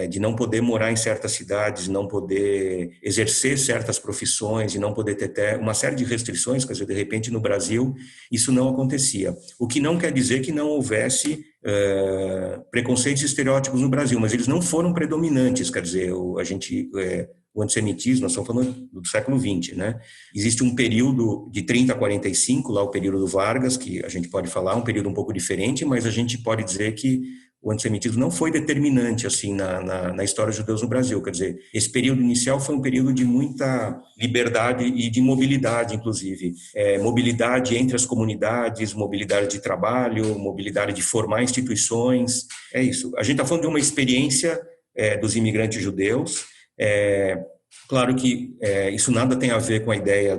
de não poder morar em certas cidades, não poder exercer certas profissões e não poder ter uma série de restrições, quer dizer, de repente no Brasil isso não acontecia. O que não quer dizer que não houvesse preconceitos e estereótipos no Brasil, mas eles não foram predominantes, quer dizer, o antissemitismo, nós estamos falando do século XX, né? Existe um período de 30 a 45, lá o período do Vargas, que a gente pode falar, um período um pouco diferente, mas a gente pode dizer que o antissemitismo não foi determinante assim na história dos judeus no Brasil. Quer dizer, esse período inicial foi um período de muita liberdade e de mobilidade, inclusive. Mobilidade entre as comunidades, mobilidade de trabalho, mobilidade de formar instituições. É isso. A gente está falando de uma experiência dos imigrantes judeus. Claro que isso nada tem a ver com a ideia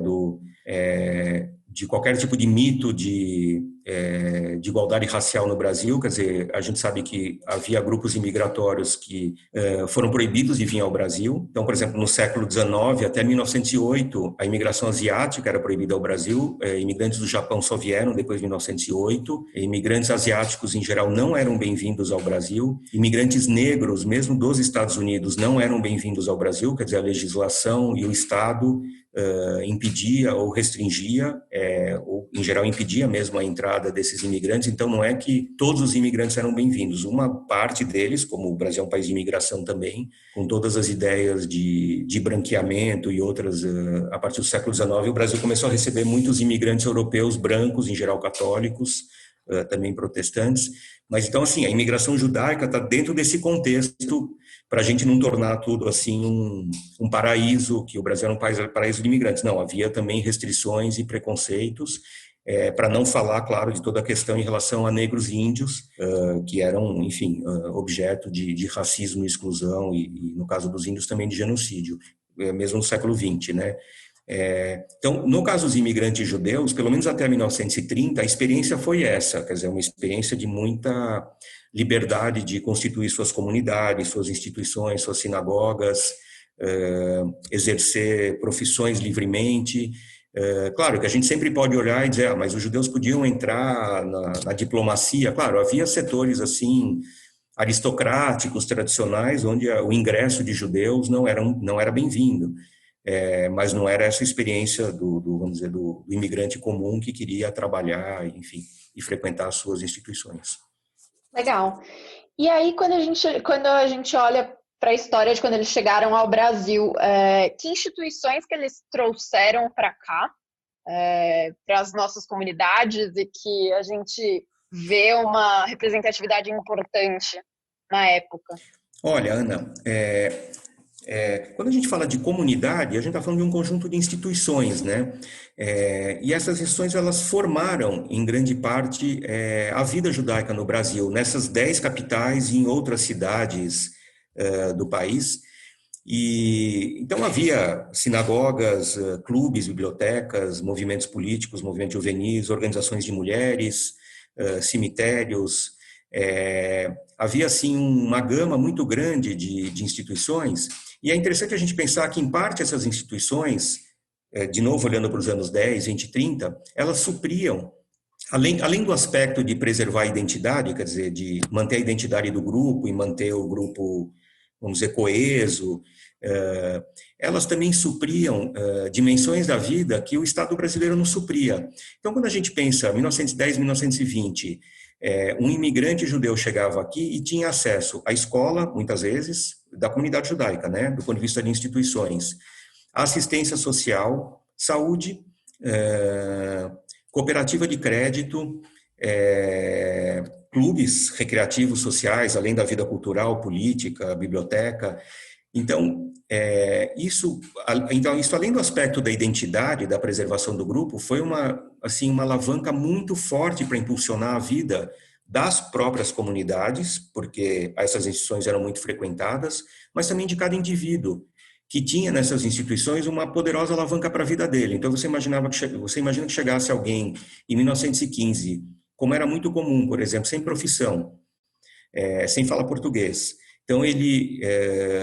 de qualquer tipo de mito de igualdade racial no Brasil. Quer dizer, a gente sabe que havia grupos imigratórios que foram proibidos de vir ao Brasil. Então, por exemplo, no século XIX até 1908, a imigração asiática era proibida ao Brasil. Imigrantes do Japão só vieram depois de 1908. Imigrantes asiáticos, em geral, não eram bem-vindos ao Brasil. Imigrantes negros, mesmo dos Estados Unidos, não eram bem-vindos ao Brasil. Quer dizer, a legislação e o Estado impedia ou restringia, ou em geral impedia mesmo a entrada desses imigrantes. Então não é que todos os imigrantes eram bem-vindos. Uma parte deles, como o Brasil é um país de imigração também, com todas as ideias de branqueamento e outras, a partir do século XIX, o Brasil começou a receber muitos imigrantes europeus brancos, em geral católicos, também protestantes. Mas então, assim, a imigração judaica está dentro desse contexto, para a gente não tornar tudo assim um paraíso, que o Brasil era um paraíso de imigrantes. Não, havia também restrições e preconceitos, para não falar, claro, de toda a questão em relação a negros e índios, que eram, enfim, objeto de racismo e exclusão, e no caso dos índios também de genocídio, mesmo no século XX, né? Então, no caso dos imigrantes judeus, pelo menos até 1930, a experiência foi essa, quer dizer, uma experiência de muita liberdade de constituir suas comunidades, suas instituições, suas sinagogas, exercer profissões livremente. Claro que a gente sempre pode olhar e dizer, mas os judeus podiam entrar na diplomacia. Claro, havia setores assim aristocráticos, tradicionais, onde o ingresso de judeus não era bem-vindo. Mas não era essa experiência vamos dizer, do imigrante comum que queria trabalhar, enfim, e frequentar as suas instituições. Legal. E aí, quando a gente olha para a história de quando eles chegaram ao Brasil, que instituições que eles trouxeram para cá, para as nossas comunidades, e que a gente vê uma representatividade importante na época? Olha, Ana, quando a gente fala de comunidade, a gente está falando de um conjunto de instituições, né? E essas instituições, elas formaram, em grande parte, a vida judaica no Brasil, nessas 10 capitais e em outras cidades do país. E então havia sinagogas, clubes, bibliotecas, movimentos políticos, movimentos juvenis, organizações de mulheres, cemitérios. Havia, assim, uma gama muito grande de instituições. E é interessante a gente pensar que, em parte, essas instituições, de novo, olhando para os anos 10, 20, 30, elas supriam, além do aspecto de preservar a identidade, quer dizer, de manter a identidade do grupo e manter o grupo, vamos dizer, coeso, elas também supriam dimensões da vida que o Estado brasileiro não supria. Então, quando a gente pensa 1910, 1920, um imigrante judeu chegava aqui e tinha acesso à escola, muitas vezes, da comunidade judaica, né, do ponto de vista de instituições, assistência social, saúde, cooperativa de crédito, clubes recreativos sociais, além da vida cultural, política, biblioteca. Então, isso além do aspecto da identidade, da preservação do grupo, foi uma alavanca muito forte para impulsionar a vida das próprias comunidades, porque essas instituições eram muito frequentadas, mas também de cada indivíduo, que tinha nessas instituições uma poderosa alavanca para a vida dele. Então, você imagina que chegasse alguém em 1915, como era muito comum, por exemplo, sem profissão, sem falar português. Então,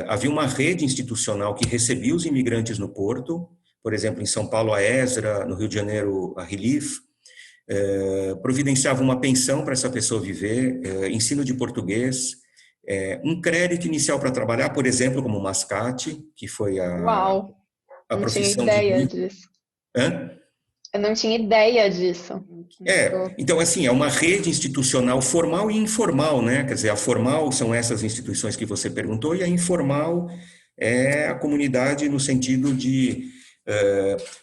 havia uma rede institucional que recebia os imigrantes no porto, por exemplo, em São Paulo, a ESRA, no Rio de Janeiro, a Relief, providenciava uma pensão para essa pessoa viver, ensino de português, um crédito inicial para trabalhar, por exemplo, como mascate, que foi Uau, a não tinha profissão ideia de... disso. Hã? Eu não tinha ideia disso. Então, assim, é uma rede institucional formal e informal, né? Quer dizer, a formal são essas instituições que você perguntou, e a informal é a comunidade no sentido de...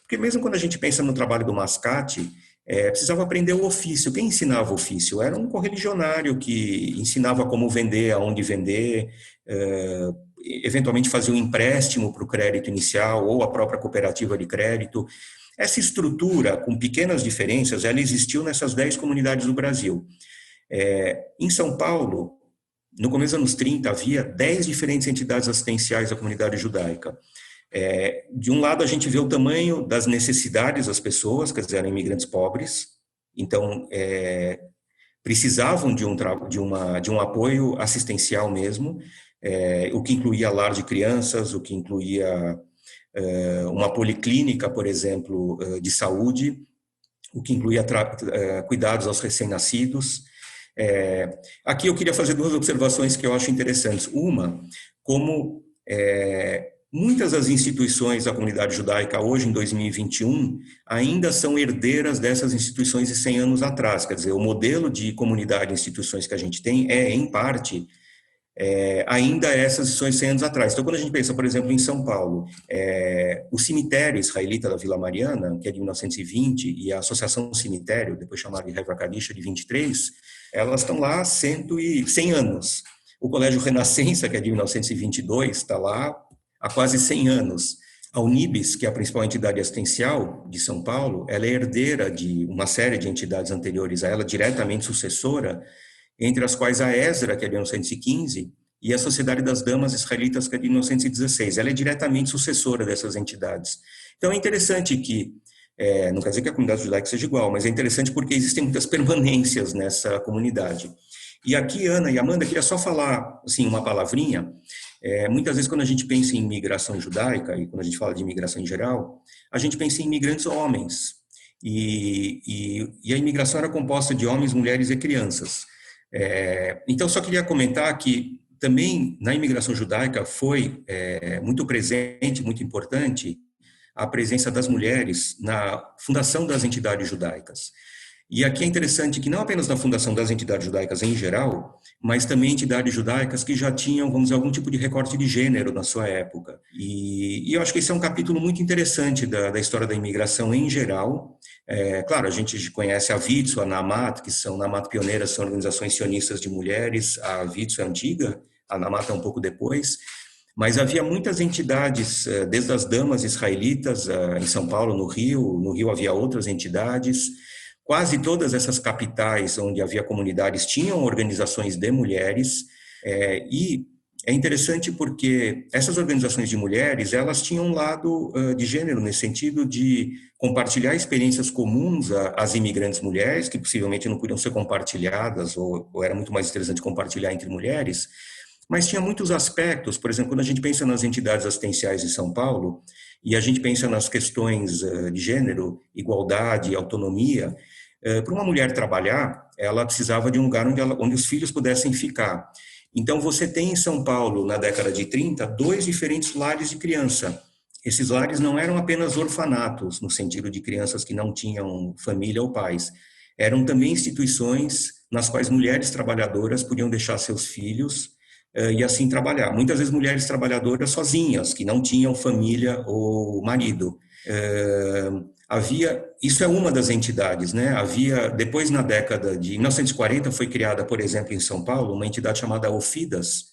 porque mesmo quando a gente pensa no trabalho do mascate, precisava aprender o ofício. Quem ensinava o ofício? Era um correligionário que ensinava como vender, aonde vender, eventualmente fazia um empréstimo para o crédito inicial ou a própria cooperativa de crédito. Essa estrutura, com pequenas diferenças, ela existiu nessas 10 comunidades do Brasil. Em São Paulo, no começo dos anos 30, havia 10 diferentes entidades assistenciais da comunidade judaica. De um lado, a gente vê o tamanho das necessidades das pessoas, quer dizer, eram imigrantes pobres, então precisavam de um apoio assistencial mesmo, o que incluía lar de crianças, o que incluía uma policlínica, por exemplo, de saúde, o que incluía cuidados aos recém-nascidos. Aqui eu queria fazer 2 observações que eu acho interessantes. Uma, como muitas das instituições da comunidade judaica hoje, em 2021, ainda são herdeiras dessas instituições de 100 anos atrás. Quer dizer, o modelo de comunidade e instituições que a gente tem em parte, ainda essas instituições 100 anos atrás. Então, quando a gente pensa, por exemplo, em São Paulo, o cemitério israelita da Vila Mariana, que é de 1920, e a Associação Cemitério, depois chamada de Hevra Kadisha, de 23, elas estão lá há 100 anos. O Colégio Renascença, que é de 1922, está lá há quase 100 anos. A Unibis, que é a principal entidade assistencial de São Paulo, ela é herdeira de uma série de entidades anteriores a ela, diretamente sucessora, entre as quais a ESRA, que é de 1915, e a Sociedade das Damas Israelitas, que é de 1916. Ela é diretamente sucessora dessas entidades. Então, é interessante que, não quer dizer que a comunidade judaica seja igual, mas é interessante porque existem muitas permanências nessa comunidade. E aqui, Ana e Amanda, queria só falar assim, uma palavrinha. Muitas vezes, quando a gente pensa em imigração judaica, e quando a gente fala de imigração em geral, a gente pensa em imigrantes homens. E a imigração era composta de homens, mulheres e crianças. Então, só queria comentar que também na imigração judaica foi muito presente, muito importante, a presença das mulheres na fundação das entidades judaicas. E aqui é interessante que não apenas na fundação das entidades judaicas em geral, mas também entidades judaicas que já tinham, vamos dizer, algum tipo de recorte de gênero na sua época. E eu acho que esse é um capítulo muito interessante da história da imigração em geral. Claro, a gente conhece a Vitso, a Namat, que são Namat pioneiras, são organizações sionistas de mulheres. A Vitso é antiga, a Namat é um pouco depois. Mas havia muitas entidades, desde as damas israelitas em São Paulo, no Rio havia outras entidades. Quase todas essas capitais onde havia comunidades tinham organizações de mulheres, e é interessante porque essas organizações de mulheres, elas tinham um lado de gênero, nesse sentido de compartilhar experiências comuns às imigrantes mulheres, que possivelmente não podiam ser compartilhadas, ou era muito mais interessante compartilhar entre mulheres, mas tinha muitos aspectos. Por exemplo, quando a gente pensa nas entidades assistenciais em São Paulo, e a gente pensa nas questões de gênero, igualdade, autonomia, para uma mulher trabalhar, ela precisava de um lugar onde os filhos pudessem ficar. Então, você tem em São Paulo, na década de 30, 2 diferentes lares de criança. Esses lares não eram apenas orfanatos, no sentido de crianças que não tinham família ou pais. Eram também instituições nas quais mulheres trabalhadoras podiam deixar seus filhos e assim trabalhar. Muitas vezes mulheres trabalhadoras sozinhas, que não tinham família ou marido. Isso é uma das entidades, né? Depois na década de 1940 foi criada, por exemplo, em São Paulo, uma entidade chamada OFIDAS,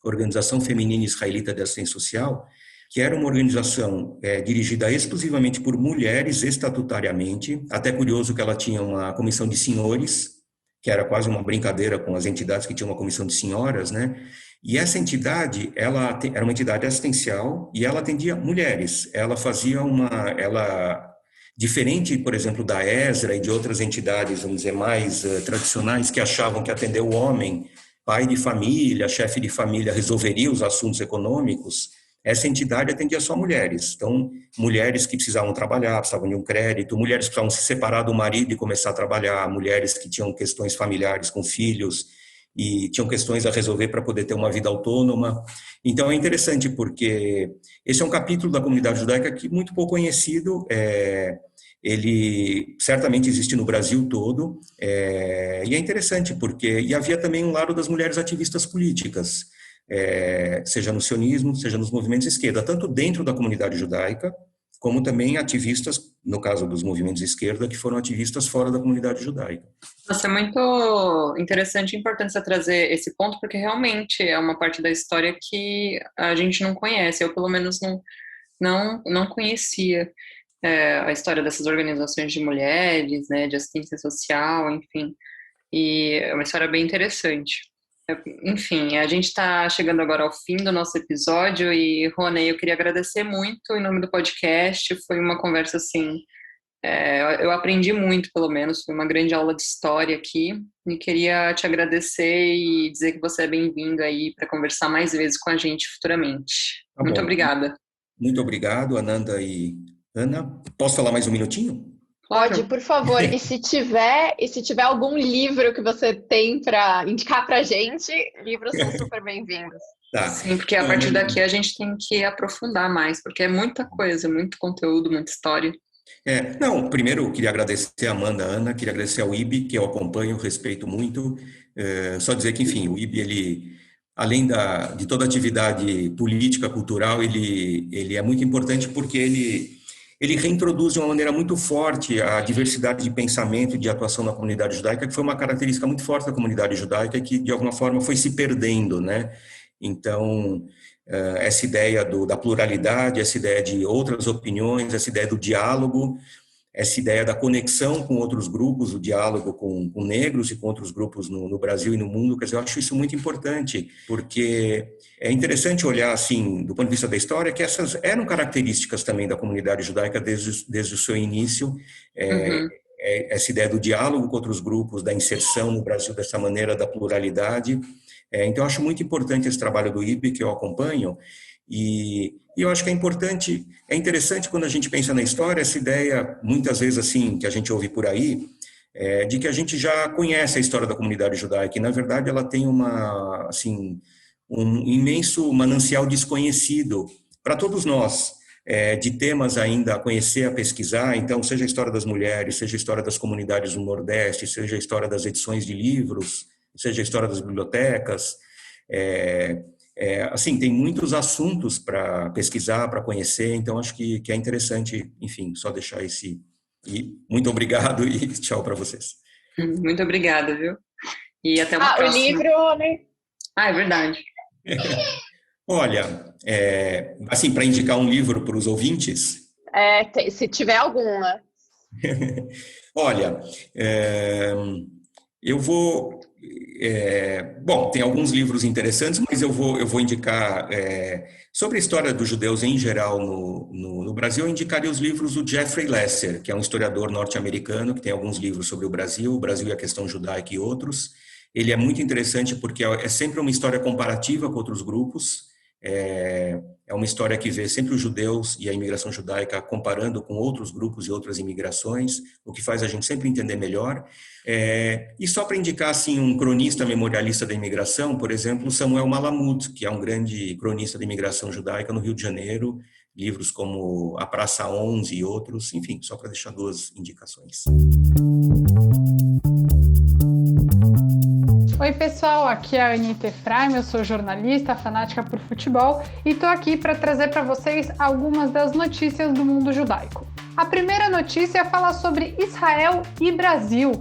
Organização Feminina Israelita de Assistência Social, que era uma organização dirigida exclusivamente por mulheres estatutariamente. Até curioso que ela tinha uma comissão de senhores, que era quase uma brincadeira com as entidades que tinham uma comissão de senhoras, né? E essa entidade, ela era uma entidade assistencial e ela atendia mulheres. Ela diferente, por exemplo, da ESRA e de outras entidades, vamos dizer, mais tradicionais, que achavam que atender o homem, pai de família, chefe de família, resolveria os assuntos econômicos, essa entidade atendia só mulheres. Então, mulheres que precisavam trabalhar, precisavam de um crédito, mulheres que precisavam se separar do marido e começar a trabalhar, mulheres que tinham questões familiares com filhos e tinham questões a resolver para poder ter uma vida autônoma. Então é interessante porque esse é um capítulo da comunidade judaica que é muito pouco conhecido, ele certamente existe no Brasil todo, e é interessante porque e havia também um lado das mulheres ativistas políticas, seja no sionismo, seja nos movimentos de esquerda, tanto dentro da comunidade judaica, como também ativistas, no caso dos movimentos de esquerda, que foram ativistas fora da comunidade judaica. Nossa, é muito interessante e importante você trazer esse ponto, porque realmente é uma parte da história que a gente não conhece, eu pelo menos não conhecia a história dessas organizações de mulheres, né, de assistência social, enfim, e é uma história bem interessante. Enfim, a gente está chegando agora ao fim do nosso episódio e, Rony, eu queria agradecer muito em nome do podcast, foi uma conversa, assim, eu aprendi muito, pelo menos, foi uma grande aula de história aqui, e queria te agradecer e dizer que você é bem-vindo aí para conversar mais vezes com a gente futuramente. Tá muito bom. Obrigada. Muito obrigado, Ananda e Ana. Posso falar mais um minutinho? Pode, por favor. E se tiver algum livro que você tem para indicar para a gente, livros são super bem-vindos. Tá. Sim, porque a partir daqui a gente tem que aprofundar mais, porque é muita coisa, muito conteúdo, muita história. Primeiro eu queria agradecer a Amanda, a Ana, queria agradecer ao IB, que eu acompanho, respeito muito. Só dizer que, enfim, o IB, ele, além de toda atividade política, cultural, ele é muito importante porque ele reintroduz de uma maneira muito forte a diversidade de pensamento e de atuação na comunidade judaica, que foi uma característica muito forte da comunidade judaica e que, de alguma forma, foi se perdendo, né? Então, essa ideia da pluralidade, essa ideia de outras opiniões, essa ideia do diálogo, essa ideia da conexão com outros grupos, o diálogo com negros e com outros grupos no Brasil e no mundo, quer dizer, eu acho isso muito importante, porque é interessante olhar, assim, do ponto de vista da história, que essas eram características também da comunidade judaica desde o seu início, essa ideia do diálogo com outros grupos, da inserção no Brasil dessa maneira, da pluralidade. Então, eu acho muito importante esse trabalho do IB, que eu acompanho, e eu acho que é interessante quando a gente pensa na história, essa ideia, muitas vezes assim, que a gente ouve por aí, de que a gente já conhece a história da comunidade judaica, e na verdade ela tem um imenso manancial desconhecido para todos nós, de temas ainda a conhecer, a pesquisar, então seja a história das mulheres, seja a história das comunidades do Nordeste, seja a história das edições de livros, seja a história das bibliotecas, assim, tem muitos assuntos para pesquisar, para conhecer, então acho que é interessante, enfim, só deixar esse... E muito obrigado e tchau para vocês. Muito obrigada, viu? E até uma próxima. O livro, né? É verdade. Olha, assim, para indicar um livro para os ouvintes... se tiver algum, né? Olha, eu vou... bom, tem alguns livros interessantes, mas eu vou indicar sobre a história dos judeus em geral no Brasil. Eu indicaria os livros do Jeffrey Lesser, que é um historiador norte-americano que tem alguns livros sobre o Brasil e a questão judaica e outros. Ele é muito interessante porque é sempre uma história comparativa com outros grupos. É uma história que vê sempre os judeus e a imigração judaica comparando com outros grupos e outras imigrações, o que faz a gente sempre entender melhor. E só para indicar assim, um cronista memorialista da imigração, por exemplo, Samuel Malamud, que é um grande cronista da imigração judaica no Rio de Janeiro, livros como A Praça 11 e outros, enfim, só para deixar duas indicações. Oi pessoal, aqui é a Anitta Efraim, eu sou jornalista, fanática por futebol e estou aqui para trazer para vocês algumas das notícias do mundo judaico. A primeira notícia fala sobre Israel e Brasil.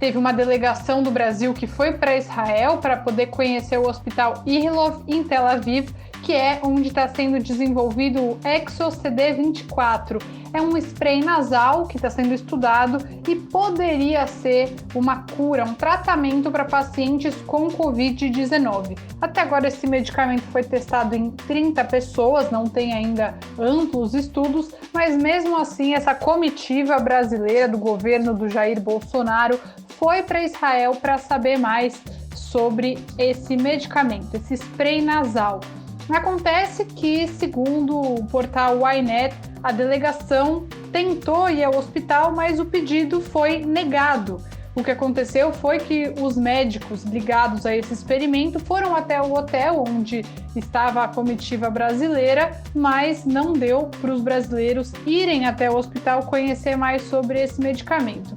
Teve uma delegação do Brasil que foi para Israel para poder conhecer o Hospital Ichilov em Tel Aviv, que é onde está sendo desenvolvido o ExoCD24. É um spray nasal que está sendo estudado e poderia ser uma cura, um tratamento para pacientes com Covid-19. Até agora esse medicamento foi testado em 30 pessoas, não tem ainda amplos estudos, mas mesmo assim essa comitiva brasileira do governo do Jair Bolsonaro foi para Israel para saber mais sobre esse medicamento, esse spray nasal. Acontece que, segundo o portal Ynet, a delegação tentou ir ao hospital, mas o pedido foi negado. O que aconteceu foi que os médicos ligados a esse experimento foram até o hotel onde estava a comitiva brasileira, mas não deu para os brasileiros irem até o hospital conhecer mais sobre esse medicamento.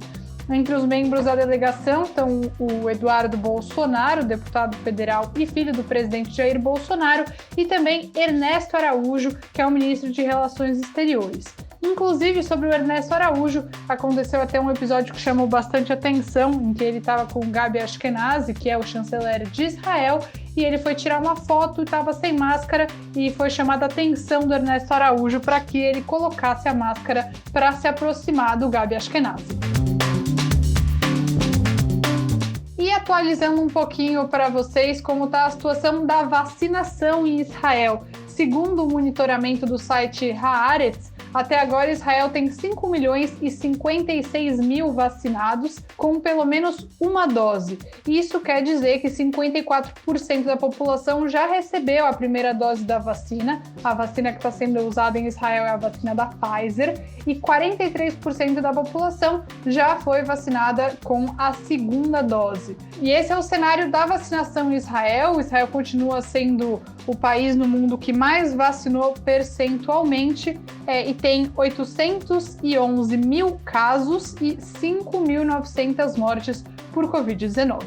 Entre os membros da delegação estão o Eduardo Bolsonaro, deputado federal e filho do presidente Jair Bolsonaro, e também Ernesto Araújo, que é o ministro de Relações Exteriores. Inclusive, sobre o Ernesto Araújo, aconteceu até um episódio que chamou bastante atenção, em que ele estava com o Gabi Ashkenazi, que é o chanceler de Israel, e ele foi tirar uma foto e estava sem máscara, e foi chamada a atenção do Ernesto Araújo para que ele colocasse a máscara para se aproximar do Gabi Ashkenazi. E atualizando um pouquinho para vocês como está a situação da vacinação em Israel. Segundo o monitoramento do site Haaretz, até agora Israel tem 5.056.000 vacinados com pelo menos uma dose. Isso quer dizer que 54% da população já recebeu a primeira dose da vacina. A vacina que está sendo usada em Israel é a vacina da Pfizer. E 43% da população já foi vacinada com a segunda dose. E esse é o cenário da vacinação em Israel. Israel continua sendo o país no mundo que mais vacinou percentualmente e tem 811 mil casos e 5.900 mortes por Covid-19.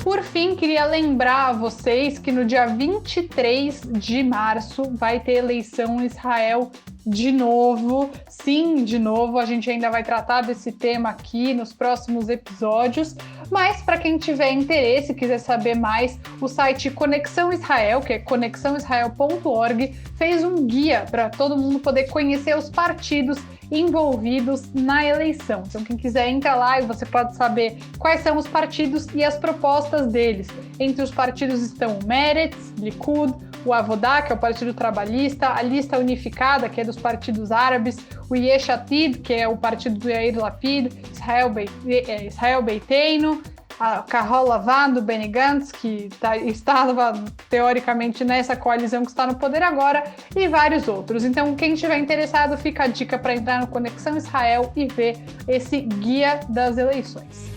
Por fim, queria lembrar a vocês que no dia 23 de março vai ter eleição em Israel de novo. Sim, de novo, a gente ainda vai tratar desse tema aqui nos próximos episódios, mas para quem tiver interesse e quiser saber mais, o site Conexão Israel, que é conexãoisrael.org, fez um guia para todo mundo poder conhecer os partidos envolvidos na eleição. Então, quem quiser, entra lá e você pode saber quais são os partidos e as propostas deles. Entre os partidos estão o Meretz, Likud, o Avodá, que é o Partido Trabalhista, a Lista Unificada, que é dos partidos árabes, o Yesh Atid, que é o partido do Yair Lapid, Israel Beiteinu, a Kahol Lavan, do Benny Gantz, que estava teoricamente nessa coalizão que está no poder agora, e vários outros. Então, quem estiver interessado, fica a dica para entrar no Conexão Israel e ver esse guia das eleições.